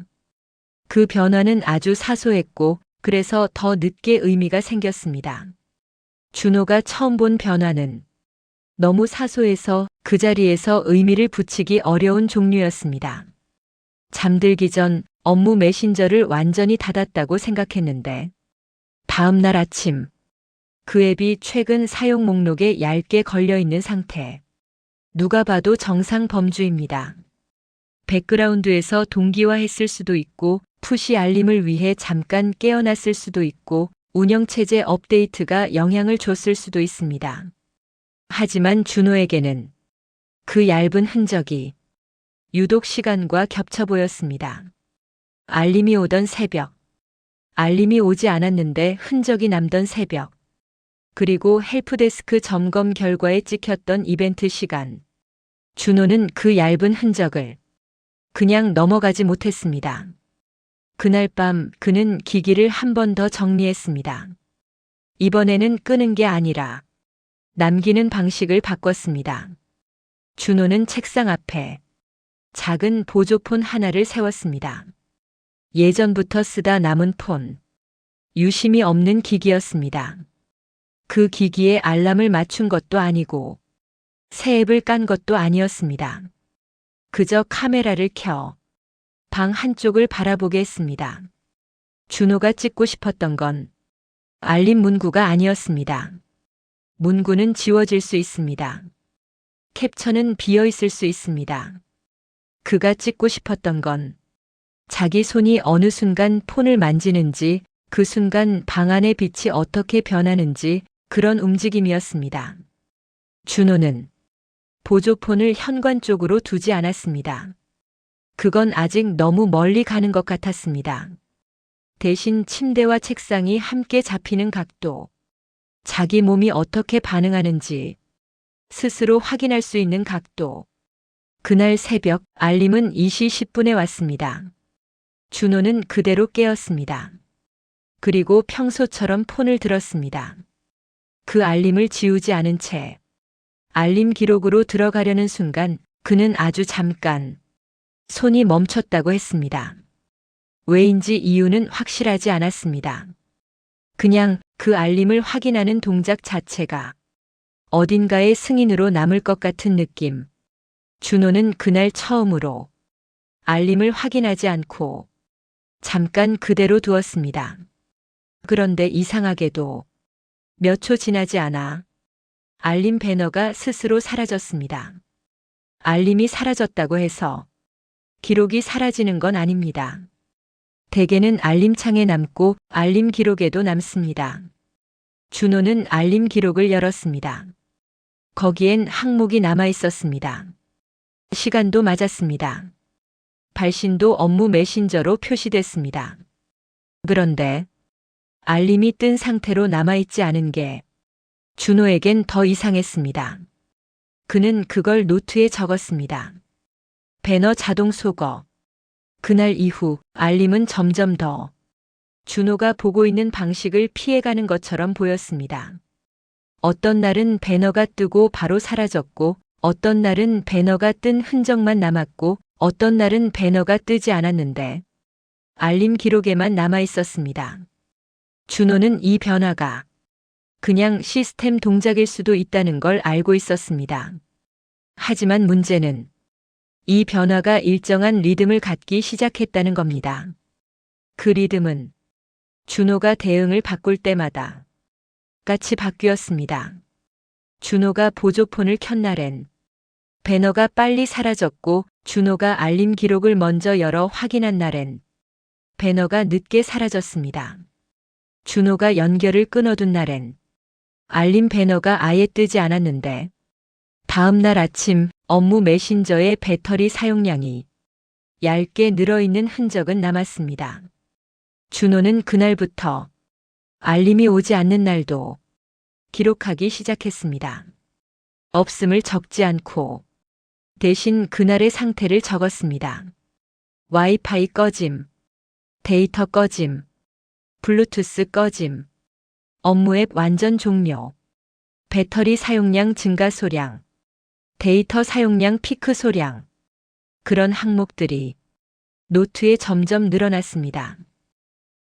그 변화는 아주 사소했고 그래서 더 늦게 의미가 생겼습니다. 준호가 처음 본 변화는 너무 사소해서 그 자리에서 의미를 붙이기 어려운 종류였습니다. 잠들기 전 업무 메신저를 완전히 닫았다고 생각했는데 다음 날 아침 그 앱이 최근 사용 목록에 얇게 걸려 있는 상태. 누가 봐도 정상 범주입니다. 백그라운드에서 동기화했을 수도 있고 푸시 알림을 위해 잠깐 깨어났을 수도 있고 운영체제 업데이트가 영향을 줬을 수도 있습니다. 하지만 준호에게는 그 얇은 흔적이 유독 시간과 겹쳐 보였습니다. 알림이 오던 새벽, 알림이 오지 않았는데 흔적이 남던 새벽, 그리고 헬프데스크 점검 결과에 찍혔던 이벤트 시간. 준호는 그 얇은 흔적을 그냥 넘어가지 못했습니다. 그날 밤 그는 기기를 한 번 더 정리했습니다. 이번에는 끄는 게 아니라 남기는 방식을 바꿨습니다. 준호는 책상 앞에 작은 보조폰 하나를 세웠습니다. 예전부터 쓰다 남은 폰. 유심이 없는 기기였습니다. 그 기기에 알람을 맞춘 것도 아니고 새 앱을 깐 것도 아니었습니다. 그저 카메라를 켜 방 한쪽을 바라보게 했습니다. 준호가 찍고 싶었던 건 알림 문구가 아니었습니다. 문구는 지워질 수 있습니다. 캡처는 비어 있을 수 있습니다. 그가 찍고 싶었던 건 자기 손이 어느 순간 폰을 만지는지, 그 순간 방 안의 빛이 어떻게 변하는지 그런 움직임이었습니다. 준호는 보조폰을 현관 쪽으로 두지 않았습니다. 그건 아직 너무 멀리 가는 것 같았습니다. 대신 침대와 책상이 함께 잡히는 각도, 자기 몸이 어떻게 반응하는지 스스로 확인할 수 있는 각도. 그날 새벽 알림은 2시 10분에 왔습니다. 준호는 그대로 깨었습니다. 그리고 평소처럼 폰을 들었습니다. 그 알림을 지우지 않은 채 알림 기록으로 들어가려는 순간 그는 아주 잠깐 손이 멈췄다고 했습니다. 왜인지 이유는 확실하지 않았습니다. 그냥 그 알림을 확인하는 동작 자체가 어딘가의 승인으로 남을 것 같은 느낌. 준호는 그날 처음으로 알림을 확인하지 않고 잠깐 그대로 두었습니다. 그런데 이상하게도 몇 초 지나지 않아 알림 배너가 스스로 사라졌습니다. 알림이 사라졌다고 해서 기록이 사라지는 건 아닙니다. 대개는 알림창에 남고 알림 기록에도 남습니다. 준호는 알림 기록을 열었습니다. 거기엔 항목이 남아 있었습니다. 시간도 맞았습니다. 발신도 업무 메신저로 표시됐습니다. 그런데 알림이 뜬 상태로 남아있지 않은 게 준호에겐 더 이상했습니다. 그는 그걸 노트에 적었습니다. 배너 자동 소거. 그날 이후 알림은 점점 더 준호가 보고 있는 방식을 피해가는 것처럼 보였습니다. 어떤 날은 배너가 뜨고 바로 사라졌고, 어떤 날은 배너가 뜬 흔적만 남았고, 어떤 날은 배너가 뜨지 않았는데 알림 기록에만 남아 있었습니다. 준호는 이 변화가 그냥 시스템 동작일 수도 있다는 걸 알고 있었습니다. 하지만 문제는 이 변화가 일정한 리듬을 갖기 시작했다는 겁니다. 그 리듬은 준호가 대응을 바꿀 때마다 같이 바뀌었습니다. 준호가 보조폰을 켠 날엔 배너가 빨리 사라졌고, 준호가 알림 기록을 먼저 열어 확인한 날엔 배너가 늦게 사라졌습니다. 준호가 연결을 끊어둔 날엔 알림 배너가 아예 뜨지 않았는데, 다음 날 아침 업무 메신저의 배터리 사용량이 얇게 늘어있는 흔적은 남았습니다. 준호는 그날부터 알림이 오지 않는 날도 기록하기 시작했습니다. 없음을 적지 않고 대신 그날의 상태를 적었습니다. 와이파이 꺼짐, 데이터 꺼짐, 블루투스 꺼짐, 업무 앱 완전 종료, 배터리 사용량 증가 소량, 데이터 사용량 피크 소량. 그런 항목들이 노트에 점점 늘어났습니다.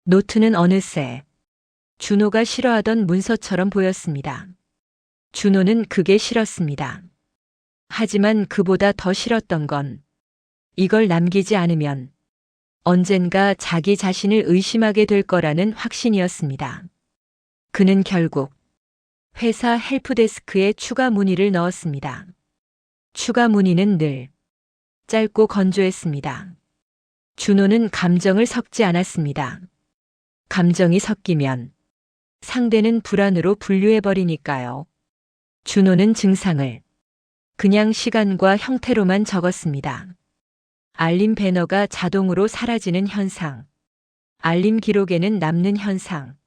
노트는 어느새 준호가 싫어하던 문서처럼 보였습니다. 준호는 그게 싫었습니다. 하지만 그보다 더 싫었던 건 이걸 남기지 않으면 언젠가 자기 자신을 의심하게 될 거라는 확신이었습니다. 그는 결국 회사 헬프데스크에 추가 문의를 넣었습니다. 추가 문의는 늘 짧고 건조했습니다. 준호는 감정을 섞지 않았습니다. 감정이 섞이면 상대는 불안으로 분류해버리니까요. 준호는 증상을 그냥 시간과 형태로만 적었습니다. 알림 배너가 자동으로 사라지는 현상, 알림 기록에는 남는 현상,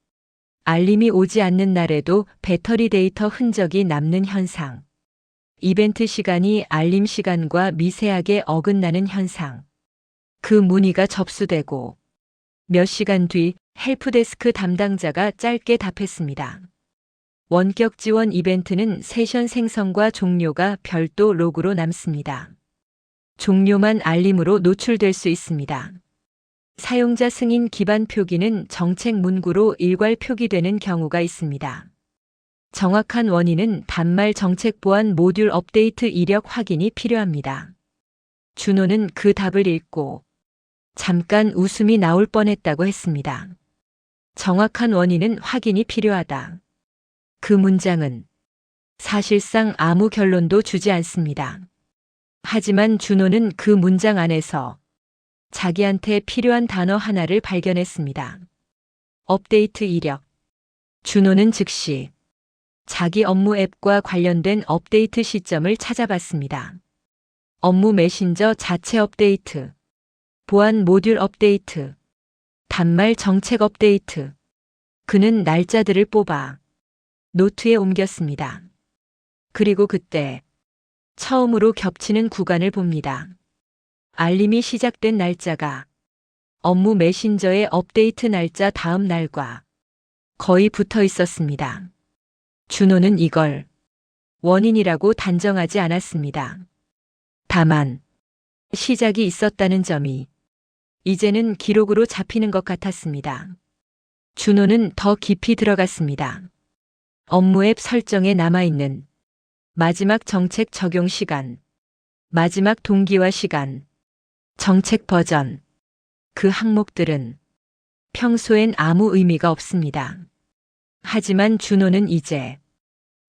알림이 오지 않는 날에도 배터리 데이터 흔적이 남는 현상, 이벤트 시간이 알림 시간과 미세하게 어긋나는 현상. 그 문의가 접수되고 몇 시간 뒤 헬프데스크 담당자가 짧게 답했습니다. 원격 지원 이벤트는 세션 생성과 종료가 별도 로그로 남습니다. 종료만 알림으로 노출될 수 있습니다. 사용자 승인 기반 표기는 정책 문구로 일괄 표기되는 경우가 있습니다. 정확한 원인은 단말 정책 보안 모듈 업데이트 이력 확인이 필요합니다. 준호는 그 답을 읽고 잠깐 웃음이 나올 뻔했다고 했습니다. 정확한 원인은 확인이 필요하다. 그 문장은 사실상 아무 결론도 주지 않습니다. 하지만 준호는 그 문장 안에서 자기한테 필요한 단어 하나를 발견했습니다. 업데이트 이력. 준호는 즉시 자기 업무 앱과 관련된 업데이트 시점을 찾아봤습니다. 업무 메신저 자체 업데이트, 보안 모듈 업데이트, 단말 정책 업데이트. 그는 날짜들을 뽑아 노트에 옮겼습니다. 그리고 그때 처음으로 겹치는 구간을 봅니다. 알림이 시작된 날짜가 업무 메신저의 업데이트 날짜 다음 날과 거의 붙어 있었습니다. 준호는 이걸 원인이라고 단정하지 않았습니다. 다만 시작이 있었다는 점이 이제는 기록으로 잡히는 것 같았습니다. 준호는 더 깊이 들어갔습니다. 업무 앱 설정에 남아있는 마지막 정책 적용 시간, 마지막 동기화 시간, 정책 버전. 그 항목들은 평소엔 아무 의미가 없습니다. 하지만 준호는 이제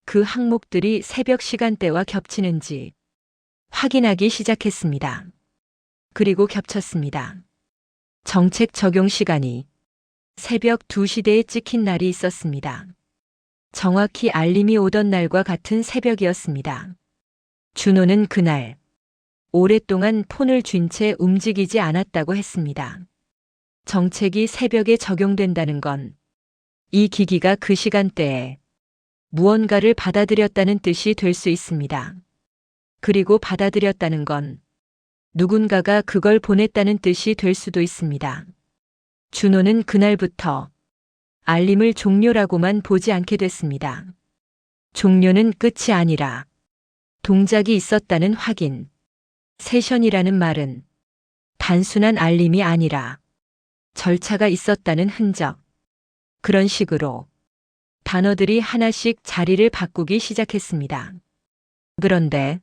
그 항목들이 새벽 시간대와 겹치는지 확인하기 시작했습니다. 그리고 겹쳤습니다. 정책 적용 시간이 새벽 2시대에 찍힌 날이 있었습니다. 정확히 알림이 오던 날과 같은 새벽이었습니다. 준호는 그날 오랫동안 폰을 쥔 채 움직이지 않았다고 했습니다. 정책이 새벽에 적용된다는 건 이 기기가 그 시간대에 무언가를 받아들였다는 뜻이 될 수 있습니다. 그리고 받아들였다는 건 누군가가 그걸 보냈다는 뜻이 될 수도 있습니다. 준호는 그날부터 알림을 종료라고만 보지 않게 됐습니다. 종료는 끝이 아니라 동작이 있었다는 확인. 세션이라는 말은 단순한 알림이 아니라 절차가 있었다는 흔적. 그런 식으로 단어들이 하나씩 자리를 바꾸기 시작했습니다. 그런데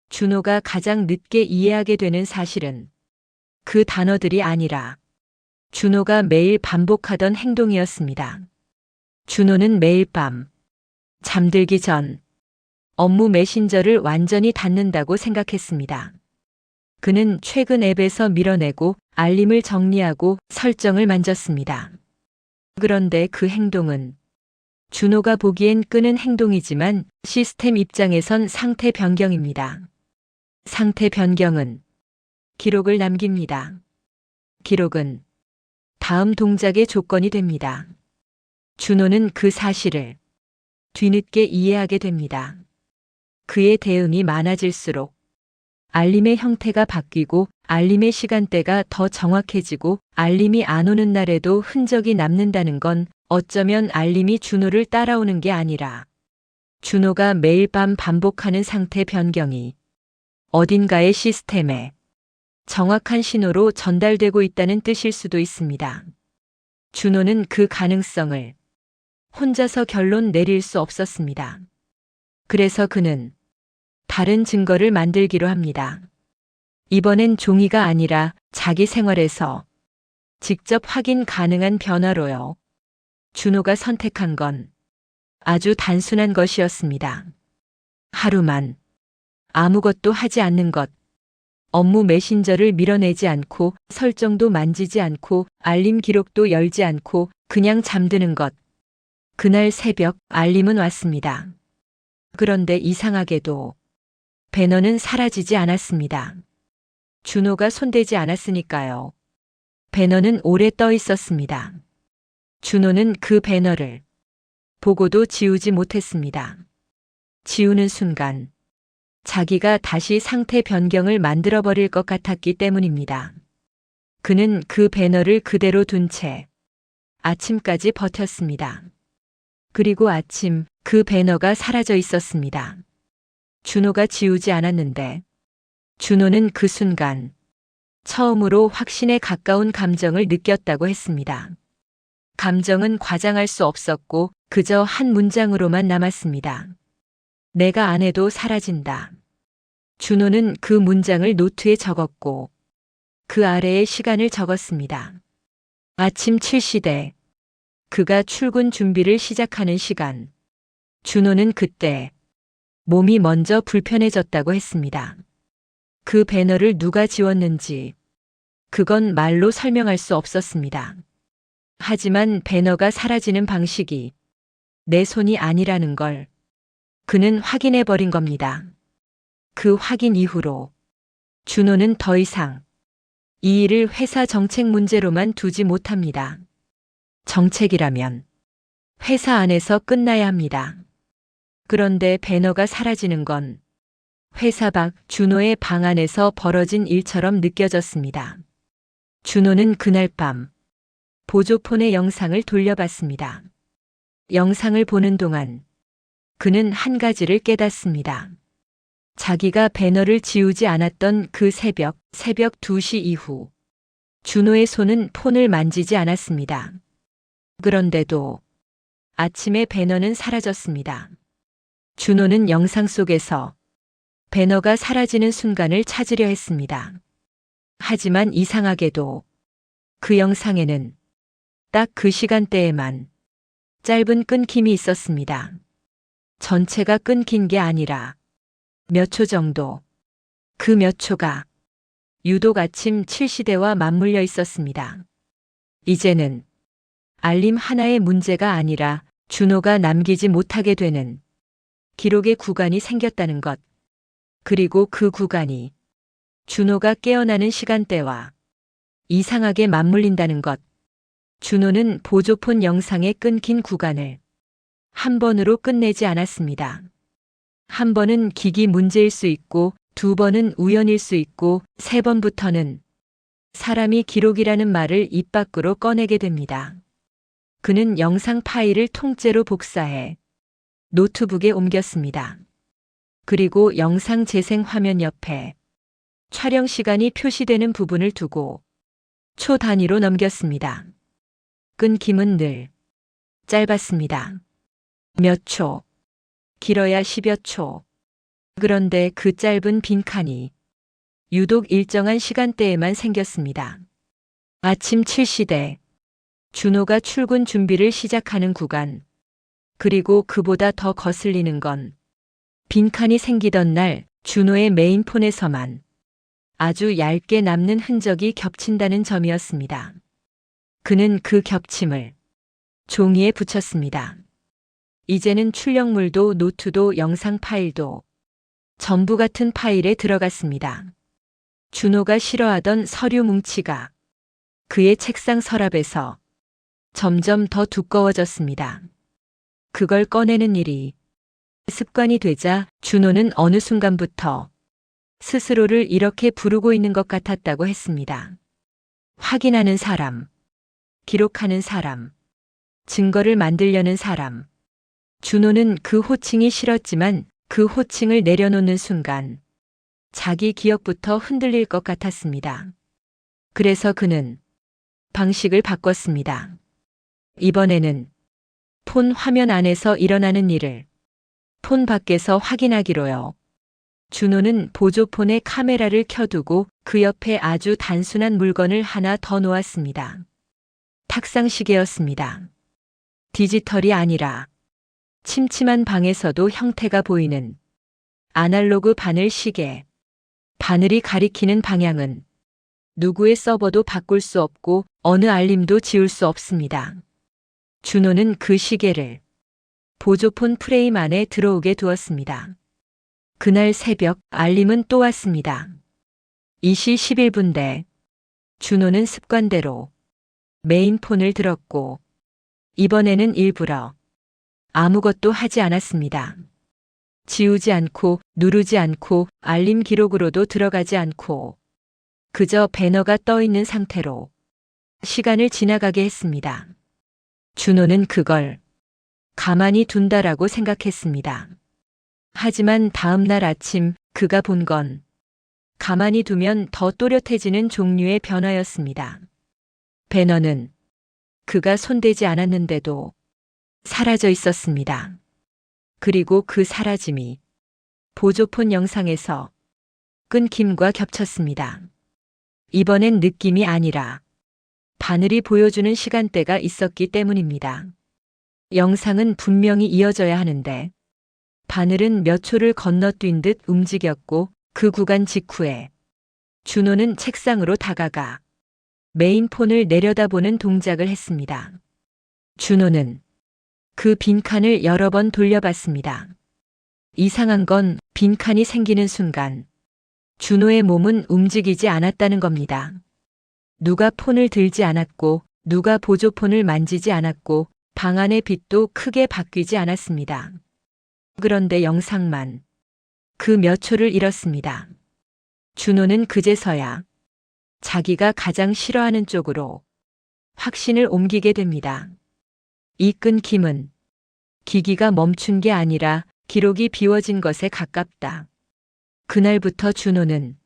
준호가 가장 늦게 이해하게 되는 사실은 그 단어들이 아니라 준호가 매일 반복하던 행동이었습니다. 준호는 매일 밤 잠들기 전 업무 메신저를 완전히 닫는다고 생각했습니다. 그는 최근 앱에서 밀어내고 알림을 정리하고 설정을 만졌습니다. 그런데 그 행동은 준호가 보기엔 끄는 행동이지만 시스템 입장에선 상태 변경입니다. 상태 변경은 기록을 남깁니다. 기록은 다음 동작의 조건이 됩니다. 준호는 그 사실을 뒤늦게 이해하게 됩니다. 그의 대응이 많아질수록 알림의 형태가 바뀌고 알림의 시간대가 더 정확해지고 알림이 안 오는 날에도 흔적이 남는다는 건 어쩌면 알림이 준호를 따라오는 게 아니라 준호가 매일 밤 반복하는 상태 변경이 어딘가의 시스템에 정확한 신호로 전달되고 있다는 뜻일 수도 있습니다. 준호는 그 가능성을 혼자서 결론 내릴 수 없었습니다. 그래서 그는 다른 증거를 만들기로 합니다. 이번엔 종이가 아니라 자기 생활에서 직접 확인 가능한 변화로요. 준호가 선택한 건 아주 단순한 것이었습니다. 하루만 아무것도 하지 않는 것. 업무 메신저를 밀어내지 않고 설정도 만지지 않고 알림 기록도 열지 않고 그냥 잠드는 것. 그날 새벽 알림은 왔습니다. 그런데 이상하게도 배너는 사라지지 않았습니다. 준호가 손대지 않았으니까요. 배너는 오래 떠 있었습니다. 준호는 그 배너를 보고도 지우지 못했습니다. 지우는 순간 자기가 다시 상태 변경을 만들어버릴 것 같았기 때문입니다. 그는 그 배너를 그대로 둔 채 아침까지 버텼습니다. 그리고 아침 그 배너가 사라져 있었습니다. 준호가 지우지 않았는데 준호는 그 순간 처음으로 확신에 가까운 감정을 느꼈다고 했습니다. 감정은 과장할 수 없었고 그저 한 문장으로만 남았습니다. 내가 안 해도 사라진다. 준호는 그 문장을 노트에 적었고 그 아래에 시간을 적었습니다. 아침 7시대. 그가 출근 준비를 시작하는 시간. 준호는 그때 몸이 먼저 불편해졌다고 했습니다. 그 배너를 누가 지웠는지 그건 말로 설명할 수 없었습니다. 하지만 배너가 사라지는 방식이 내 손이 아니라는 걸 그는 확인해 버린 겁니다. 그 확인 이후로 준호는 더 이상 이 일을 회사 정책 문제로만 두지 못합니다. 정책이라면 회사 안에서 끝나야 합니다. 그런데 배너가 사라지는 건 회사 밖 준호의 방 안에서 벌어진 일처럼 느껴졌습니다. 준호는 그날 밤 보조폰의 영상을 돌려봤습니다. 영상을 보는 동안 그는 한 가지를 깨닫습니다. 자기가 배너를 지우지 않았던 그 새벽 2시 이후 준호의 손은 폰을 만지지 않았습니다. 그런데도 아침에 배너는 사라졌습니다. 준호는 영상 속에서 배너가 사라지는 순간을 찾으려 했습니다. 하지만 이상하게도 그 영상에는 딱 그 시간대에만 짧은 끊김이 있었습니다. 전체가 끊긴 게 아니라 몇 초 정도, 그 몇 초가 유독 아침 7시대와 맞물려 있었습니다. 이제는 알림 하나의 문제가 아니라 준호가 남기지 못하게 되는 기록의 구간이 생겼다는 것. 그리고 그 구간이 준호가 깨어나는 시간대와 이상하게 맞물린다는 것. 준호는 보조폰 영상의 끊긴 구간을 한 번으로 끝내지 않았습니다. 한 번은 기기 문제일 수 있고, 두 번은 우연일 수 있고, 세 번부터는 사람이 기록이라는 말을 입 밖으로 꺼내게 됩니다. 그는 영상 파일을 통째로 복사해 노트북에 옮겼습니다. 그리고 영상 재생 화면 옆에 촬영 시간이 표시되는 부분을 두고 초 단위로 넘겼습니다. 끊김은 늘 짧았습니다. 몇 초, 길어야 10여 초. 그런데 그 짧은 빈칸이 유독 일정한 시간대에만 생겼습니다. 아침 7시대, 준호가 출근 준비를 시작하는 구간, 그리고 그보다 더 거슬리는 건 빈칸이 생기던 날 준호의 메인폰에서만 아주 얇게 남는 흔적이 겹친다는 점이었습니다. 그는 그 겹침을 종이에 붙였습니다. 이제는 출력물도 노트도 영상 파일도 전부 같은 파일에 들어갔습니다. 준호가 싫어하던 서류 뭉치가 그의 책상 서랍에서 점점 더 두꺼워졌습니다. 그걸 꺼내는 일이 습관이 되자 준호는 어느 순간부터 스스로를 이렇게 부르고 있는 것 같았다고 했습니다. 확인하는 사람, 기록하는 사람, 증거를 만들려는 사람. 준호는 그 호칭이 싫었지만 그 호칭을 내려놓는 순간 자기 기억부터 흔들릴 것 같았습니다. 그래서 그는 방식을 바꿨습니다. 이번에는 폰 화면 안에서 일어나는 일을 폰 밖에서 확인하기로요. 준호는 보조폰에 카메라를 켜두고 그 옆에 아주 단순한 물건을 하나 더 놓았습니다. 탁상시계였습니다. 디지털이 아니라 침침한 방에서도 형태가 보이는 아날로그 바늘 시계. 바늘이 가리키는 방향은 누구의 서버도 바꿀 수 없고 어느 알림도 지울 수 없습니다. 준호는 그 시계를 보조폰 프레임 안에 들어오게 두었습니다. 그날 새벽 알림은 또 왔습니다. 2시 11분대. 준호는 습관대로 메인폰을 들었고 이번에는 일부러 아무것도 하지 않았습니다. 지우지 않고 누르지 않고 알림 기록으로도 들어가지 않고 그저 배너가 떠 있는 상태로 시간을 지나가게 했습니다. 준호는 그걸 가만히 둔다라고 생각했습니다. 하지만 다음 날 아침 그가 본 건 가만히 두면 더 또렷해지는 종류의 변화였습니다. 배너는 그가 손대지 않았는데도 사라져 있었습니다. 그리고 그 사라짐이 보조폰 영상에서 끊김과 겹쳤습니다. 이번엔 느낌이 아니라 바늘이 보여주는 시간대가 있었기 때문입니다. 영상은 분명히 이어져야 하는데 바늘은 몇 초를 건너뛴 듯 움직였고 그 구간 직후에 준호는 책상으로 다가가 메인폰을 내려다보는 동작을 했습니다. 준호는 그 빈칸을 여러 번 돌려봤습니다. 이상한 건 빈칸이 생기는 순간 준호의 몸은 움직이지 않았다는 겁니다. 누가 폰을 들지 않았고 누가 보조폰을 만지지 않았고 방 안의 빛도 크게 바뀌지 않았습니다. 그런데 영상만 그 몇 초를 잃었습니다. 준호는 그제서야 자기가 가장 싫어하는 쪽으로 확신을 옮기게 됩니다. 이 끊김은 기기가 멈춘 게 아니라 기록이 비워진 것에 가깝다. 그날부터 준호는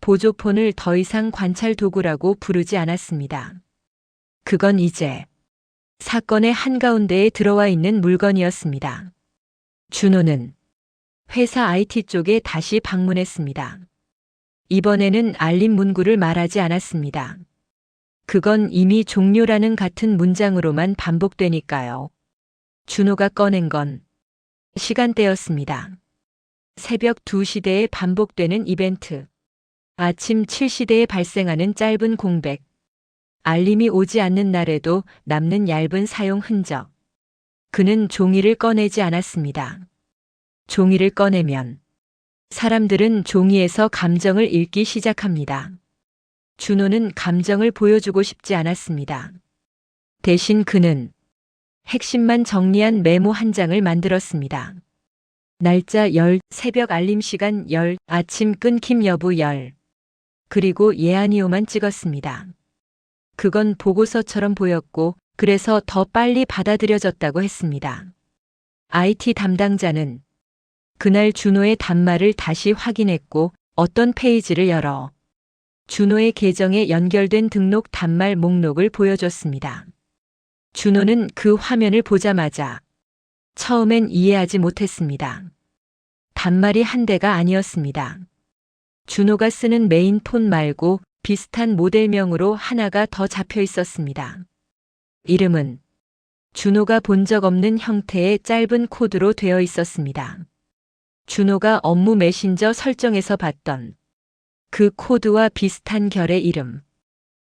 보조폰을 더 이상 관찰 도구라고 부르지 않았습니다. 그건 이제 사건의 한가운데에 들어와 있는 물건이었습니다. 준호는 회사 IT 쪽에 다시 방문했습니다. 이번에는 알림 문구를 말하지 않았습니다. 그건 이미 종료라는 같은 문장으로만 반복되니까요. 준호가 꺼낸 건 시간대였습니다. 새벽 2시대에 반복되는 이벤트. 아침 7시대에 발생하는 짧은 공백. 알림이 오지 않는 날에도 남는 얇은 사용 흔적. 그는 종이를 꺼내지 않았습니다. 종이를 꺼내면 사람들은 종이에서 감정을 읽기 시작합니다. 준호는 감정을 보여주고 싶지 않았습니다. 대신 그는 핵심만 정리한 메모 한 장을 만들었습니다. 날짜 10, 새벽 알림 시간 10, 아침 끊김 여부 10. 그리고 예아니오만 찍었습니다. 그건 보고서처럼 보였고 그래서 더 빨리 받아들여졌다고 했습니다. IT 담당자는 그날 준호의 단말을 다시 확인했고 어떤 페이지를 열어 준호의 계정에 연결된 등록 단말 목록을 보여줬습니다. 준호는 그 화면을 보자마자 처음엔 이해하지 못했습니다. 단말이 한 대가 아니었습니다. 준호가 쓰는 메인 폰 말고 비슷한 모델명으로 하나가 더 잡혀 있었습니다. 이름은 준호가 본 적 없는 형태의 짧은 코드로 되어 있었습니다. 준호가 업무 메신저 설정에서 봤던 그 코드와 비슷한 결의 이름.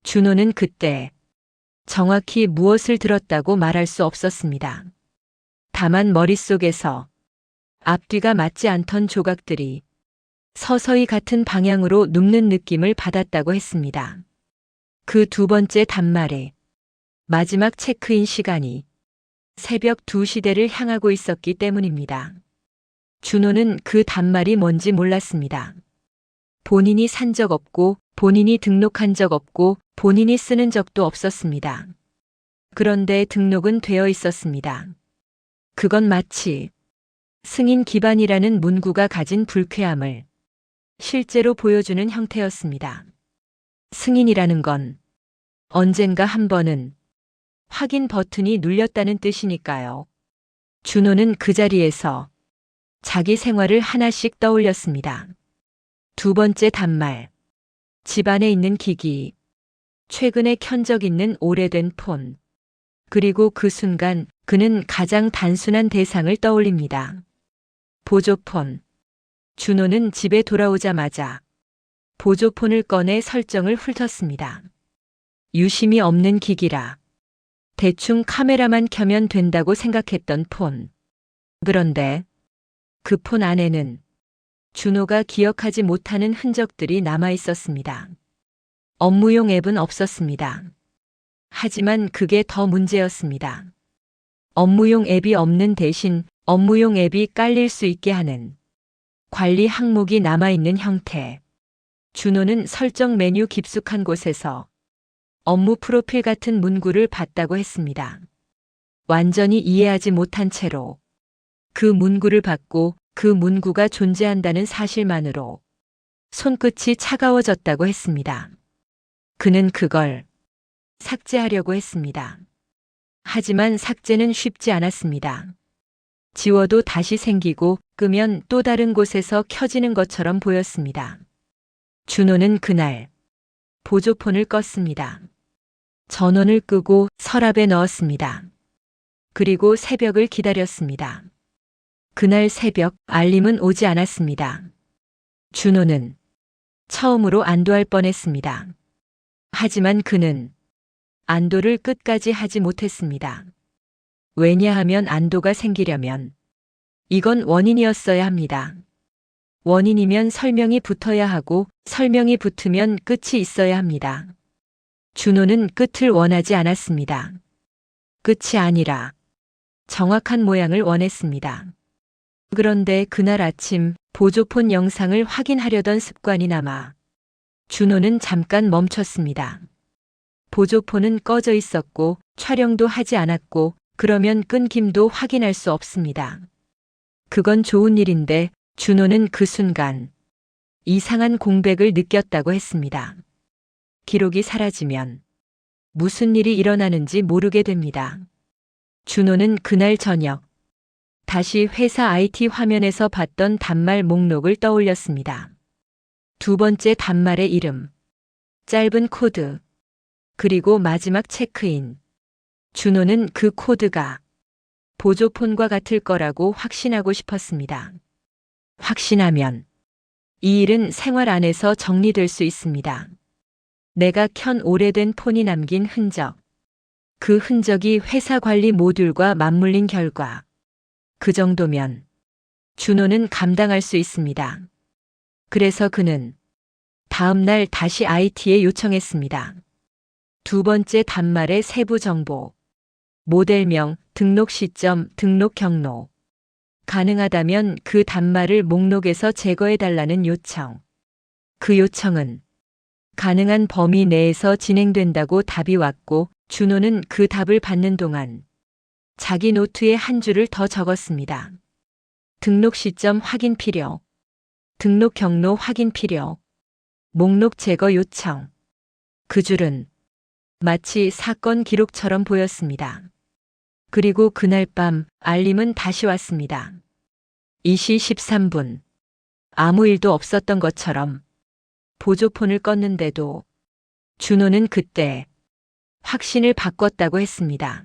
준호는 그때 정확히 무엇을 들었다고 말할 수 없었습니다. 다만 머릿속에서 앞뒤가 맞지 않던 조각들이 서서히 같은 방향으로 눕는 느낌을 받았다고 했습니다. 그 두 번째 단말에 마지막 체크인 시간이 새벽 2시대를 향하고 있었기 때문입니다. 준호는 그 단말이 뭔지 몰랐습니다. 본인이 산 적 없고 본인이 등록한 적 없고 본인이 쓰는 적도 없었습니다. 그런데 등록은 되어 있었습니다. 그건 마치 승인 기반이라는 문구가 가진 불쾌함을 실제로 보여주는 형태였습니다. 승인이라는 건 언젠가 한 번은 확인 버튼이 눌렸다는 뜻이니까요. 준호는 그 자리에서 자기 생활을 하나씩 떠올렸습니다. 두 번째 단말. 집안에 있는 기기. 최근에 켠 적 있는 오래된 폰. 그리고 그 순간 그는 가장 단순한 대상을 떠올립니다. 보조폰. 준호는 집에 돌아오자마자 보조폰을 꺼내 설정을 훑었습니다. 유심이 없는 기기라 대충 카메라만 켜면 된다고 생각했던 폰. 그런데 그 폰 안에는 준호가 기억하지 못하는 흔적들이 남아 있었습니다. 업무용 앱은 없었습니다. 하지만 그게 더 문제였습니다. 업무용 앱이 없는 대신 업무용 앱이 깔릴 수 있게 하는 관리 항목이 남아있는 형태. 준호는 설정 메뉴 깊숙한 곳에서 업무 프로필 같은 문구를 봤다고 했습니다. 완전히 이해하지 못한 채로 그 문구를 받고 그 문구가 존재한다는 사실만으로 손끝이 차가워졌다고 했습니다. 그는 그걸 삭제하려고 했습니다. 하지만 삭제는 쉽지 않았습니다. 지워도 다시 생기고 끄면 또 다른 곳에서 켜지는 것처럼 보였습니다. 준호는 그날 보조폰을 껐습니다. 전원을 끄고 서랍에 넣었습니다. 그리고 새벽을 기다렸습니다. 그날 새벽 알림은 오지 않았습니다. 준호는 처음으로 안도할 뻔했습니다. 하지만 그는 안도를 끝까지 하지 못했습니다. 왜냐하면 안도가 생기려면 이건 원인이었어야 합니다. 원인이면 설명이 붙어야 하고 설명이 붙으면 끝이 있어야 합니다. 준호는 끝을 원하지 않았습니다. 끝이 아니라 정확한 모양을 원했습니다. 그런데 그날 아침 보조폰 영상을 확인하려던 습관이 남아 준호는 잠깐 멈췄습니다. 보조폰은 꺼져 있었고 촬영도 하지 않았고 그러면 끊김도 확인할 수 없습니다. 그건 좋은 일인데 준호는 그 순간 이상한 공백을 느꼈다고 했습니다. 기록이 사라지면 무슨 일이 일어나는지 모르게 됩니다. 준호는 그날 저녁 다시 회사 IT 화면에서 봤던 단말 목록을 떠올렸습니다. 두 번째 단말의 이름, 짧은 코드, 그리고 마지막 체크인. 준호는 그 코드가 보조폰과 같을 거라고 확신하고 싶었습니다. 확신하면 이 일은 생활 안에서 정리될 수 있습니다. 내가 켠 오래된 폰이 남긴 흔적. 그 흔적이 회사 관리 모듈과 맞물린 결과. 그 정도면 준호는 감당할 수 있습니다. 그래서 그는 다음 날 다시 IT에 요청했습니다. 두 번째 단말의 세부 정보. 모델명, 등록 시점, 등록 경로. 가능하다면 그 단말을 목록에서 제거해달라는 요청. 그 요청은 가능한 범위 내에서 진행된다고 답이 왔고 준호는 그 답을 받는 동안 자기 노트에 한 줄을 더 적었습니다. 등록 시점 확인 필요. 등록 경로 확인 필요. 목록 제거 요청. 그 줄은 마치 사건 기록처럼 보였습니다. 그리고 그날 밤 알림은 다시 왔습니다. 2시 13분. 아무 일도 없었던 것처럼 보조폰을 껐는데도 준호는 그때 확신을 바꿨다고 했습니다.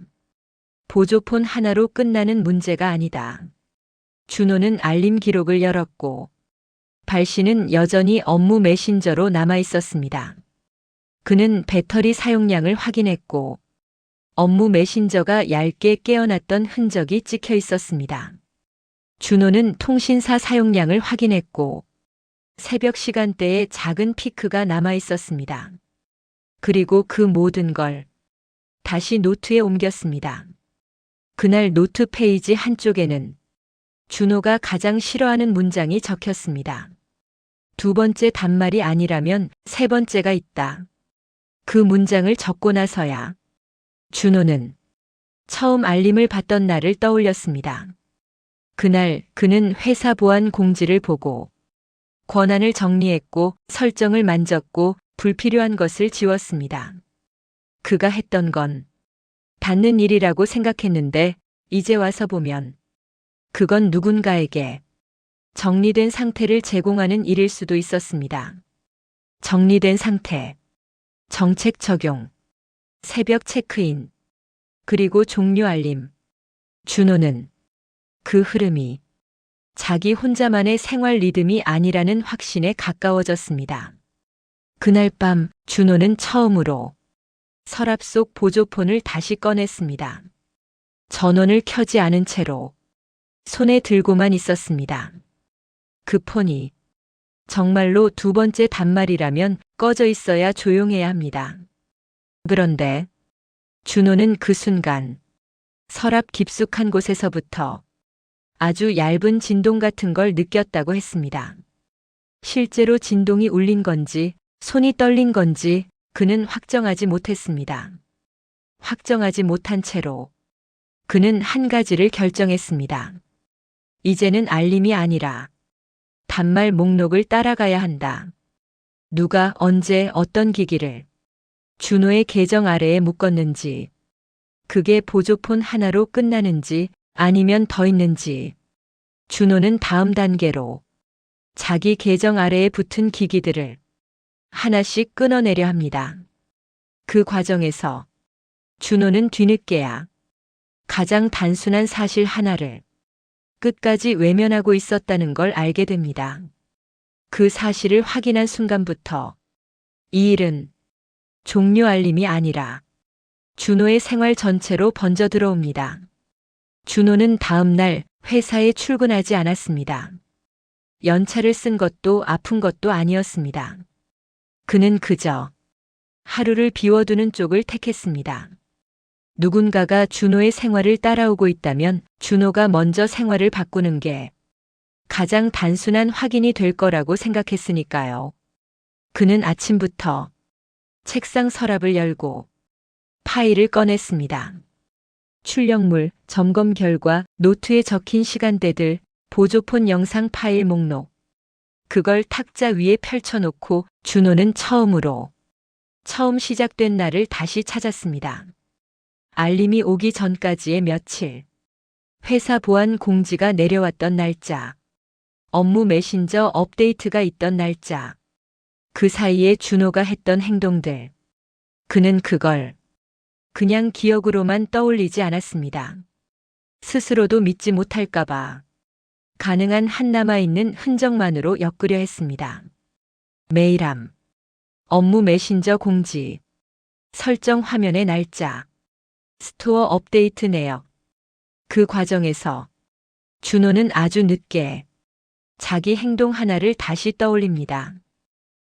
보조폰 하나로 끝나는 문제가 아니다. 준호는 알림 기록을 열었고 발신은 여전히 업무 메신저로 남아 있었습니다. 그는 배터리 사용량을 확인했고 업무 메신저가 얇게 깨어났던 흔적이 찍혀 있었습니다. 준호는 통신사 사용량을 확인했고 새벽 시간대에 작은 피크가 남아 있었습니다. 그리고 그 모든 걸 다시 노트에 옮겼습니다. 그날 노트 페이지 한쪽에는 준호가 가장 싫어하는 문장이 적혔습니다. 두 번째 단말이 아니라면 세 번째가 있다. 그 문장을 적고 나서야 준호는 처음 알림을 받던 날을 떠올렸습니다. 그날 그는 회사 보안 공지를 보고 권한을 정리했고 설정을 만졌고 불필요한 것을 지웠습니다. 그가 했던 건 닿는 일이라고 생각했는데 이제 와서 보면 그건 누군가에게 정리된 상태를 제공하는 일일 수도 있었습니다. 정리된 상태, 정책 적용, 새벽 체크인, 그리고 종료 알림. 준호는 그 흐름이 자기 혼자만의 생활 리듬이 아니라는 확신에 가까워졌습니다. 그날 밤 준호는 처음으로 서랍 속 보조폰을 다시 꺼냈습니다. 전원을 켜지 않은 채로 손에 들고만 있었습니다. 그 폰이 정말로 두 번째 단말이라면 꺼져 있어야 조용해야 합니다. 그런데 준호는 그 순간 서랍 깊숙한 곳에서부터 아주 얇은 진동 같은 걸 느꼈다고 했습니다. 실제로 진동이 울린 건지 손이 떨린 건지 그는 확정하지 못했습니다. 확정하지 못한 채로 그는 한 가지를 결정했습니다. 이제는 알림이 아니라 단말 목록을 따라가야 한다. 누가 언제 어떤 기기를 준호의 계정 아래에 묶었는지, 그게 보조폰 하나로 끝나는지 아니면 더 있는지, 준호는 다음 단계로 자기 계정 아래에 붙은 기기들을 하나씩 끊어내려 합니다. 그 과정에서 준호는 뒤늦게야 가장 단순한 사실 하나를 끝까지 외면하고 있었다는 걸 알게 됩니다. 그 사실을 확인한 순간부터 이 일은 종료 알림이 아니라 준호의 생활 전체로 번져 들어옵니다. 준호는 다음 날 회사에 출근하지 않았습니다. 연차를 쓴 것도 아픈 것도 아니었습니다. 그는 그저 하루를 비워두는 쪽을 택했습니다. 누군가가 준호의 생활을 따라오고 있다면 준호가 먼저 생활을 바꾸는 게 가장 단순한 확인이 될 거라고 생각했으니까요. 그는 아침부터 책상 서랍을 열고 파일을 꺼냈습니다. 출력물, 점검 결과, 노트에 적힌 시간대들, 보조폰 영상 파일 목록. 그걸 탁자 위에 펼쳐놓고 준호는 처음 시작된 날을 다시 찾았습니다. 알림이 오기 전까지의 며칠. 회사 보안 공지가 내려왔던 날짜. 업무 메신저 업데이트가 있던 날짜. 그 사이에 준호가 했던 행동들. 그는 그걸 그냥 기억으로만 떠올리지 않았습니다. 스스로도 믿지 못할까봐 가능한 한 남아있는 흔적만으로 엮으려 했습니다. 메일함, 업무 메신저 공지, 설정 화면의 날짜, 스토어 업데이트 내역. 그 과정에서 준호는 아주 늦게 자기 행동 하나를 다시 떠올립니다.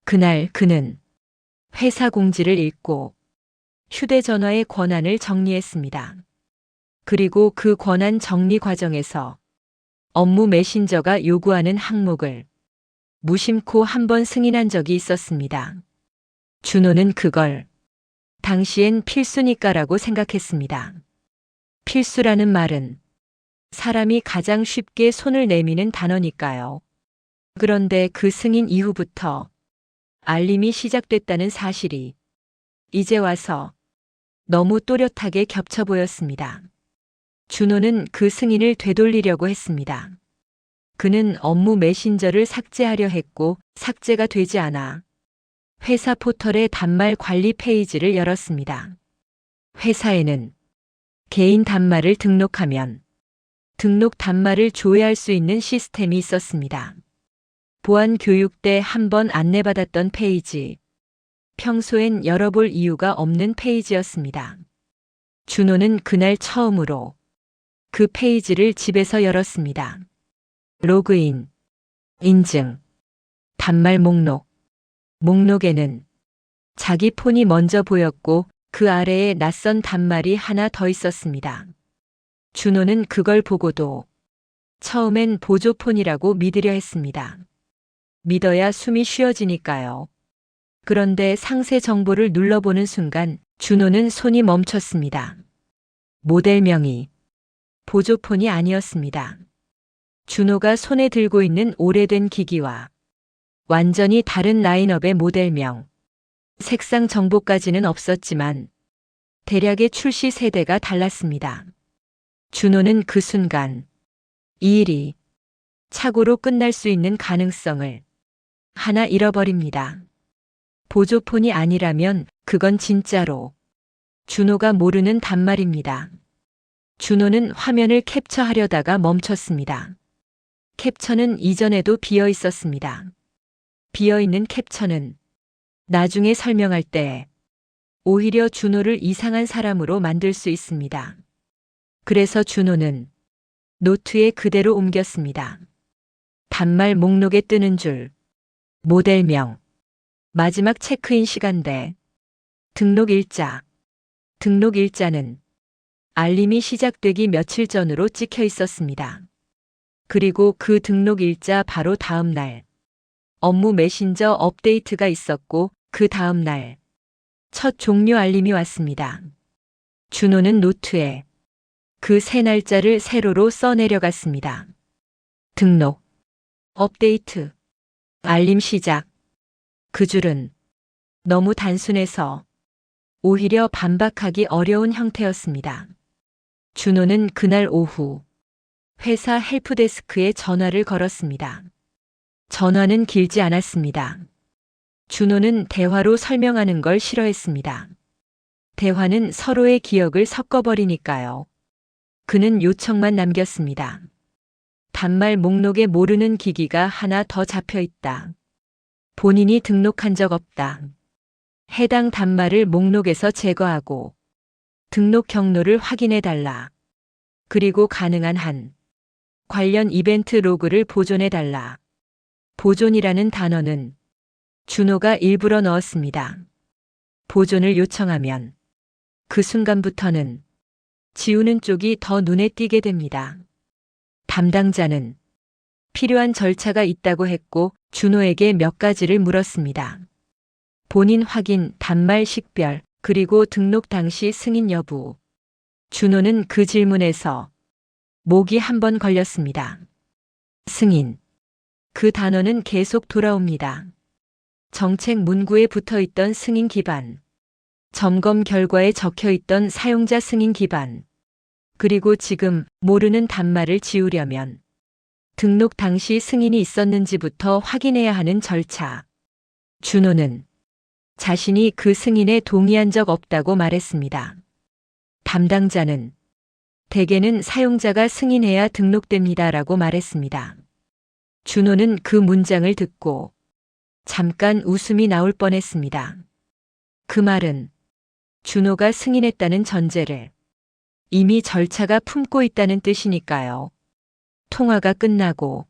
그날 그는 회사 공지를 읽고 휴대전화의 권한을 정리했습니다. 그리고 그 권한 정리 과정에서 업무 메신저가 요구하는 항목을 무심코 한 번 승인한 적이 있었습니다. 준호는 그걸 당시엔 필수니까라고 생각했습니다. 필수라는 말은 사람이 가장 쉽게 손을 내미는 단어니까요. 그런데 그 승인 이후부터 알림이 시작됐다는 사실이 이제 와서 너무 또렷하게 겹쳐 보였습니다. 준호는 그 승인을 되돌리려고 했습니다. 그는 업무 메신저를 삭제하려 했고 삭제가 되지 않아 회사 포털의 단말 관리 페이지를 열었습니다. 회사에는 개인 단말을 등록하면 등록 단말을 조회할 수 있는 시스템이 있었습니다. 보안 교육 때 한 번 안내받았던 페이지. 평소엔 열어볼 이유가 없는 페이지였습니다. 준호는 그날 처음으로 그 페이지를 집에서 열었습니다. 로그인, 인증, 단말 목록. 목록에는 자기 폰이 먼저 보였고 그 아래에 낯선 단말이 하나 더 있었습니다. 준호는 그걸 보고도 처음엔 보조폰이라고 믿으려 했습니다. 믿어야 숨이 쉬어지니까요. 그런데 상세 정보를 눌러보는 순간 준호는 손이 멈췄습니다. 모델명이 보조폰이 아니었습니다. 준호가 손에 들고 있는 오래된 기기와 완전히 다른 라인업의 모델명, 색상 정보까지는 없었지만 대략의 출시 세대가 달랐습니다. 준호는 그 순간 이 일이 착오로 끝날 수 있는 가능성을 하나 잃어버립니다. 보조폰이 아니라면 그건 진짜로 준호가 모르는 단말입니다. 준호는 화면을 캡처하려다가 멈췄습니다. 캡처는 이전에도 비어 있었습니다. 비어 있는 캡처는 나중에 설명할 때 오히려 준호를 이상한 사람으로 만들 수 있습니다. 그래서 준호는 노트에 그대로 옮겼습니다. 단말 목록에 뜨는 줄, 모델명, 마지막 체크인 시간대, 등록 일자. 등록 일자는 알림이 시작되기 며칠 전으로 찍혀 있었습니다. 그리고 그 등록 일자 바로 다음 날 업무 메신저 업데이트가 있었고 그 다음 날 첫 종료 알림이 왔습니다. 준호는 노트에 그 새 날짜를 세로로 써내려갔습니다. 등록, 업데이트, 알림 시작. 그 줄은 너무 단순해서 오히려 반박하기 어려운 형태였습니다. 준호는 그날 오후 회사 헬프데스크에 전화를 걸었습니다. 전화는 길지 않았습니다. 준호는 대화로 설명하는 걸 싫어했습니다. 대화는 서로의 기억을 섞어버리니까요. 그는 요청만 남겼습니다. 단말 목록에 모르는 기기가 하나 더 잡혀 있다. 본인이 등록한 적 없다. 해당 단말을 목록에서 제거하고 등록 경로를 확인해 달라. 그리고 가능한 한 관련 이벤트 로그를 보존해 달라. 보존이라는 단어는 준호가 일부러 넣었습니다. 보존을 요청하면 그 순간부터는 지우는 쪽이 더 눈에 띄게 됩니다. 담당자는 필요한 절차가 있다고 했고 준호에게 몇 가지를 물었습니다. 본인 확인, 단말 식별, 그리고 등록 당시 승인 여부. 준호는 그 질문에서 목이 한 번 걸렸습니다. 승인. 그 단어는 계속 돌아옵니다. 정책 문구에 붙어 있던 승인 기반, 점검 결과에 적혀 있던 사용자 승인 기반, 그리고 지금 모르는 단말을 지우려면 등록 당시 승인이 있었는지부터 확인해야 하는 절차. 준호는 자신이 그 승인에 동의한 적 없다고 말했습니다. 담당자는 대개는 사용자가 승인해야 등록됩니다라고 말했습니다. 준호는 그 문장을 듣고 잠깐 웃음이 나올 뻔했습니다. 그 말은 준호가 승인했다는 전제를 이미 절차가 품고 있다는 뜻이니까요. 통화가 끝나고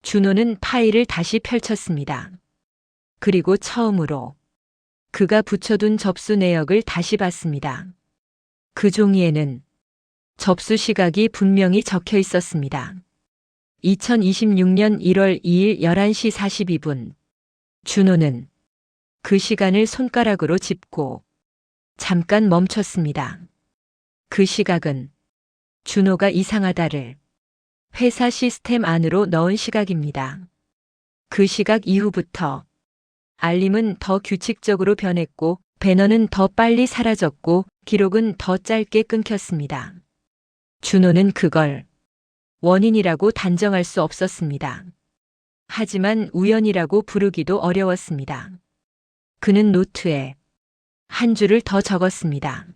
준호는 파일을 다시 펼쳤습니다. 그리고 처음으로 그가 붙여둔 접수 내역을 다시 봤습니다. 그 종이에는 접수 시각이 분명히 적혀 있었습니다. 2026년 1월 2일 11시 42분. 준호는 그 시간을 손가락으로 짚고 잠깐 멈췄습니다. 그 시각은 준호가 이상하다를 회사 시스템 안으로 넣은 시각입니다. 그 시각 이후부터 알림은 더 규칙적으로 변했고 배너는 더 빨리 사라졌고 기록은 더 짧게 끊겼습니다. 준호는 그걸 원인이라고 단정할 수 없었습니다. 하지만 우연이라고 부르기도 어려웠습니다. 그는 노트에 한 줄을 더 적었습니다.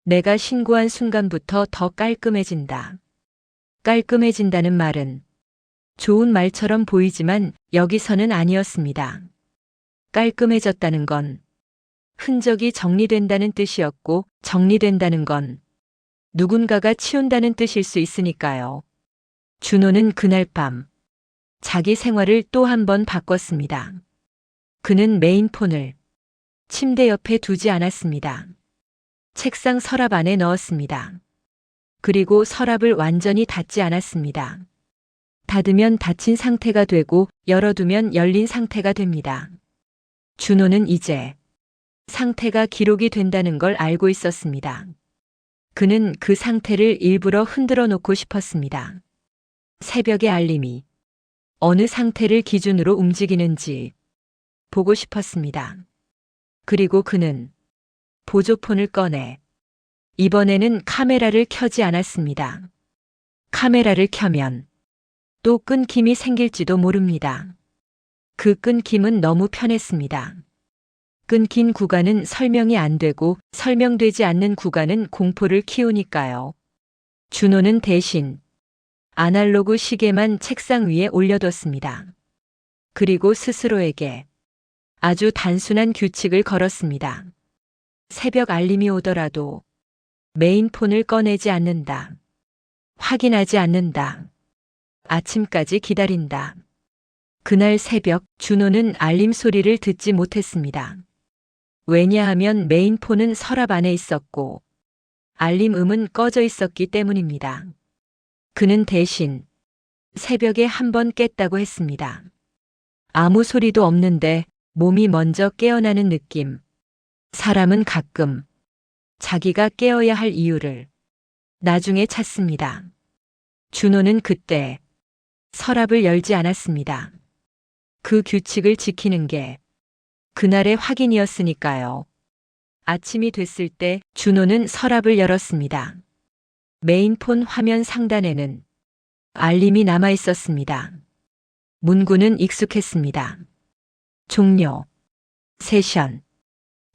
내가 신고한 순간부터 더 깔끔해진다. 깔끔해진다는 말은 좋은 말처럼 보이지만 여기서는 아니었습니다. 깔끔해졌다는 건 흔적이 정리된다는 뜻이었고 정리된다는 건 누군가가 치운다는 뜻일 수 있으니까요. 준호는 그날 밤 자기 생활을 또 한 번 바꿨습니다. 그는 메인폰을 침대 옆에 두지 않았습니다. 책상 서랍 안에 넣었습니다. 그리고 서랍을 완전히 닫지 않았습니다. 닫으면 닫힌 상태가 되고 열어두면 열린 상태가 됩니다. 준호는 이제 상태가 기록이 된다는 걸 알고 있었습니다. 그는 그 상태를 일부러 흔들어 놓고 싶었습니다. 새벽의 알림이 어느 상태를 기준으로 움직이는지 보고 싶었습니다. 그리고 그는 보조폰을 꺼내 이번에는 카메라를 켜지 않았습니다. 카메라를 켜면 또 끊김이 생길지도 모릅니다. 그 끊김은 너무 편했습니다. 끊긴 구간은 설명이 안 되고 설명되지 않는 구간은 공포를 키우니까요. 준호는 대신 아날로그 시계만 책상 위에 올려뒀습니다. 그리고 스스로에게 아주 단순한 규칙을 걸었습니다. 새벽 알림이 오더라도 메인폰을 꺼내지 않는다. 확인하지 않는다. 아침까지 기다린다. 그날 새벽 준호는 알림 소리를 듣지 못했습니다. 왜냐하면 메인폰은 서랍 안에 있었고 알림음은 꺼져 있었기 때문입니다. 그는 대신 새벽에 한 번 깼다고 했습니다. 아무 소리도 없는데 몸이 먼저 깨어나는 느낌. 사람은 가끔 자기가 깨어야 할 이유를 나중에 찾습니다. 준호는 그때 서랍을 열지 않았습니다. 그 규칙을 지키는 게 그날의 확인이었으니까요. 아침이 됐을 때 준호는 서랍을 열었습니다. 메인폰 화면 상단에는 알림이 남아 있었습니다. 문구는 익숙했습니다. 종료, 세션,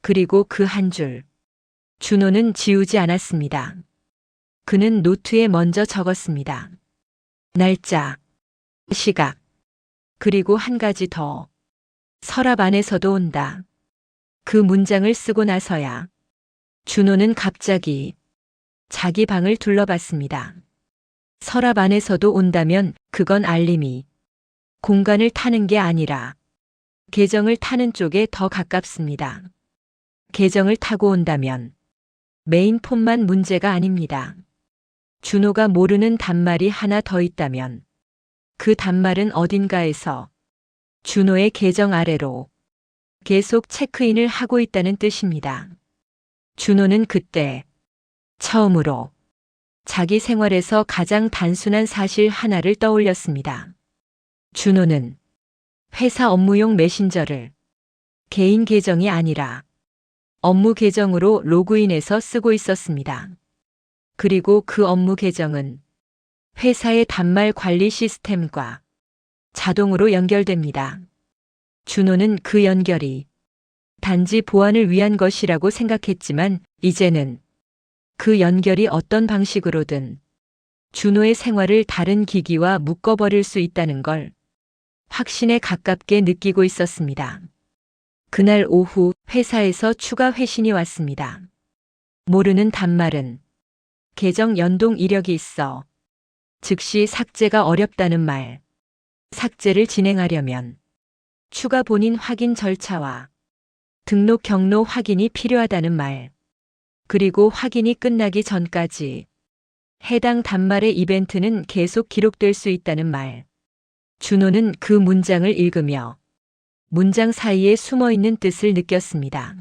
그리고 그 한 줄. 준호는 지우지 않았습니다. 그는 노트에 먼저 적었습니다. 날짜, 시각, 그리고 한 가지 더. 서랍 안에서도 온다. 그 문장을 쓰고 나서야 준호는 갑자기 자기 방을 둘러봤습니다. 서랍 안에서도 온다면 그건 알림이 공간을 타는 게 아니라 계정을 타는 쪽에 더 가깝습니다. 계정을 타고 온다면 메인폰만 문제가 아닙니다. 준호가 모르는 단말이 하나 더 있다면 그 단말은 어딘가에서 준호의 계정 아래로 계속 체크인을 하고 있다는 뜻입니다. 준호는 그때 처음으로 자기 생활에서 가장 단순한 사실 하나를 떠올렸습니다. 준호는 회사 업무용 메신저를 개인 계정이 아니라 업무 계정으로 로그인해서 쓰고 있었습니다. 그리고 그 업무 계정은 회사의 단말 관리 시스템과 자동으로 연결됩니다. 준호는 그 연결이 단지 보안을 위한 것이라고 생각했지만 이제는 그 연결이 어떤 방식으로든 준호의 생활을 다른 기기와 묶어버릴 수 있다는 걸 확신에 가깝게 느끼고 있었습니다. 그날 오후 회사에서 추가 회신이 왔습니다. 모르는 단말은 계정 연동 이력이 있어 즉시 삭제가 어렵다는 말. 삭제를 진행하려면 추가 본인 확인 절차와 등록 경로 확인이 필요하다는 말. 그리고 확인이 끝나기 전까지 해당 단말의 이벤트는 계속 기록될 수 있다는 말. 준호는 그 문장을 읽으며 문장 사이에 숨어 있는 뜻을 느꼈습니다.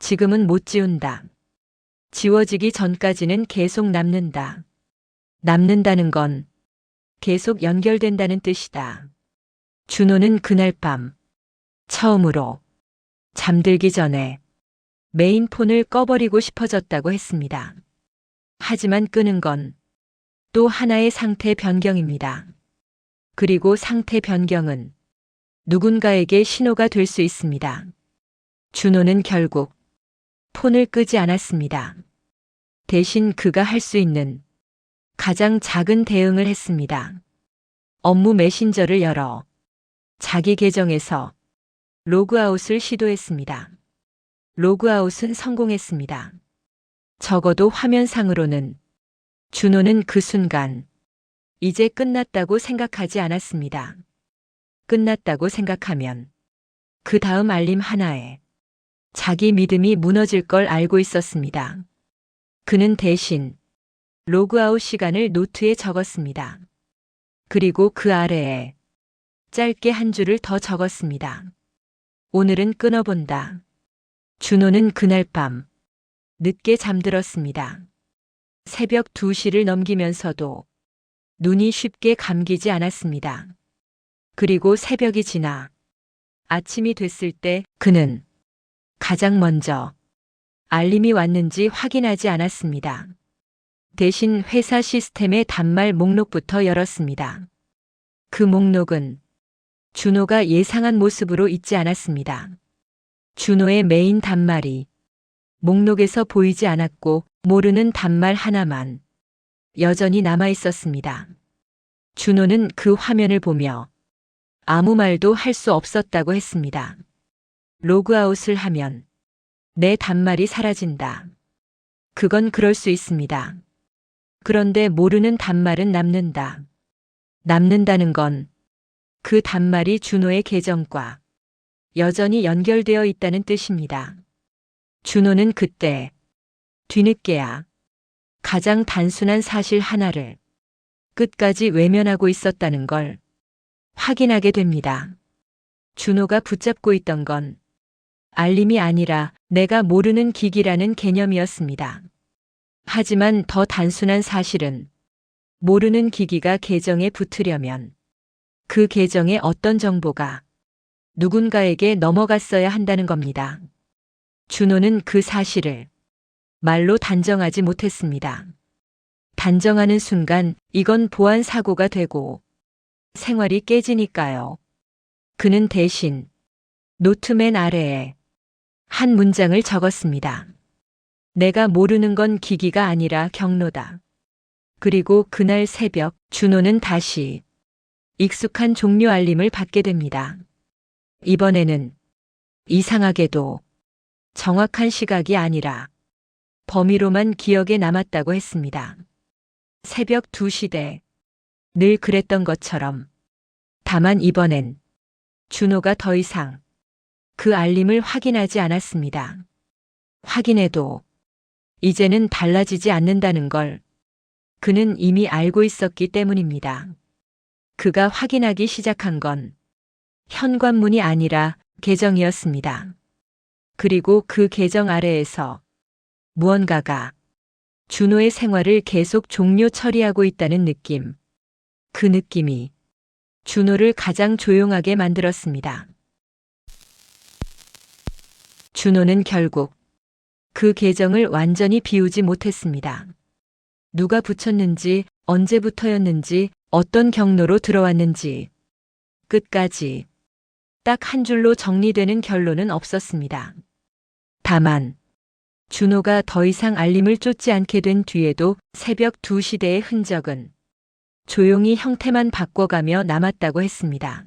지금은 못 지운다. 지워지기 전까지는 계속 남는다. 남는다는 건 계속 연결된다는 뜻이다. 준호는 그날 밤 처음으로 잠들기 전에 메인폰을 꺼버리고 싶어졌다고 했습니다. 하지만 끄는 건 또 하나의 상태 변경입니다. 그리고 상태 변경은 누군가에게 신호가 될 수 있습니다. 준호는 결국 폰을 끄지 않았습니다. 대신 그가 할 수 있는 가장 작은 대응을 했습니다. 업무 메신저를 열어 자기 계정에서 로그아웃을 시도했습니다. 로그아웃은 성공했습니다. 적어도 화면상으로는 준호는 그 순간 이제 끝났다고 생각하지 않았습니다. 끝났다고 생각하면 그 다음 알림 하나에 자기 믿음이 무너질 걸 알고 있었습니다. 그는 대신 로그아웃 시간을 노트에 적었습니다. 그리고 그 아래에 짧게 한 줄을 더 적었습니다. 오늘은 끊어본다. 준호는 그날 밤 늦게 잠들었습니다. 새벽 2시를 넘기면서도 눈이 쉽게 감기지 않았습니다. 그리고 새벽이 지나 아침이 됐을 때 그는 가장 먼저 알림이 왔는지 확인하지 않았습니다. 대신 회사 시스템의 단말 목록부터 열었습니다. 그 목록은 준호가 예상한 모습으로 있지 않았습니다. 준호의 메인 단말이 목록에서 보이지 않았고 모르는 단말 하나만 여전히 남아 있었습니다. 준호는 그 화면을 보며 아무 말도 할 수 없었다고 했습니다. 로그아웃을 하면 내 단말이 사라진다. 그건 그럴 수 있습니다. 그런데 모르는 단말은 남는다. 남는다는 건 그 단말이 준호의 계정과 여전히 연결되어 있다는 뜻입니다. 준호는 그때 뒤늦게야 가장 단순한 사실 하나를 끝까지 외면하고 있었다는 걸 확인하게 됩니다. 준호가 붙잡고 있던 건 알림이 아니라 내가 모르는 기기라는 개념이었습니다. 하지만 더 단순한 사실은 모르는 기기가 계정에 붙으려면 그 계정에 어떤 정보가 누군가에게 넘어갔어야 한다는 겁니다. 준호는 그 사실을 말로 단정하지 못했습니다. 단정하는 순간 이건 보안 사고가 되고 생활이 깨지니까요. 그는 대신 노트맨 아래에 한 문장을 적었습니다. 내가 모르는 건 기기가 아니라 경로다. 그리고 그날 새벽 준호는 다시 익숙한 종료 알림을 받게 됩니다. 이번에는 이상하게도 정확한 시각이 아니라 범위로만 기억에 남았다고 했습니다. 새벽 2시대. 늘 그랬던 것처럼. 다만 이번엔 준호가 더 이상 그 알림을 확인하지 않았습니다. 확인해도 이제는 달라지지 않는다는 걸 그는 이미 알고 있었기 때문입니다. 그가 확인하기 시작한 건 현관문이 아니라 계정이었습니다. 그리고 그 계정 아래에서 무언가가 준호의 생활을 계속 종료 처리하고 있다는 느낌. 그 느낌이 준호를 가장 조용하게 만들었습니다. 준호는 결국 그 계정을 완전히 비우지 못했습니다. 누가 붙였는지, 언제부터였는지, 어떤 경로로 들어왔는지 끝까지 딱 한 줄로 정리되는 결론은 없었습니다. 다만 준호가 더 이상 알림을 쫓지 않게 된 뒤에도 새벽 2시대의 흔적은 조용히 형태만 바꿔가며 남았다고 했습니다.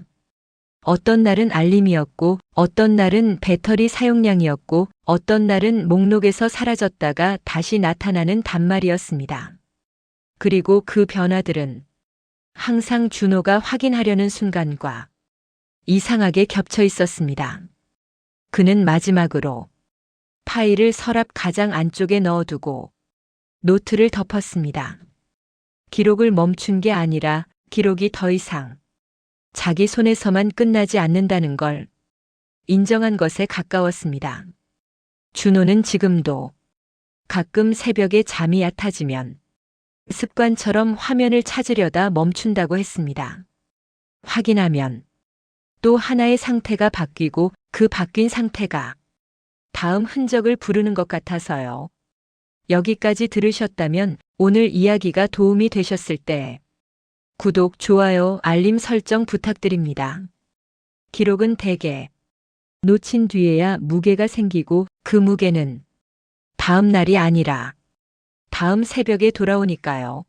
어떤 날은 알림이었고, 어떤 날은 배터리 사용량이었고, 어떤 날은 목록에서 사라졌다가 다시 나타나는 단말이었습니다. 그리고 그 변화들은 항상 준호가 확인하려는 순간과 이상하게 겹쳐 있었습니다. 그는 마지막으로 파일을 서랍 가장 안쪽에 넣어두고 노트를 덮었습니다. 기록을 멈춘 게 아니라 기록이 더 이상 자기 손에서만 끝나지 않는다는 걸 인정한 것에 가까웠습니다. 준호는 지금도 가끔 새벽에 잠이 얕아지면 습관처럼 화면을 찾으려다 멈춘다고 했습니다. 확인하면 또 하나의 상태가 바뀌고 그 바뀐 상태가 다음 흔적을 부르는 것 같아서요. 여기까지 들으셨다면 오늘 이야기가 도움이 되셨을 때 구독, 좋아요, 알림 설정 부탁드립니다. 기록은 대개 놓친 뒤에야 무게가 생기고 그 무게는 다음 날이 아니라 다음 새벽에 돌아오니까요.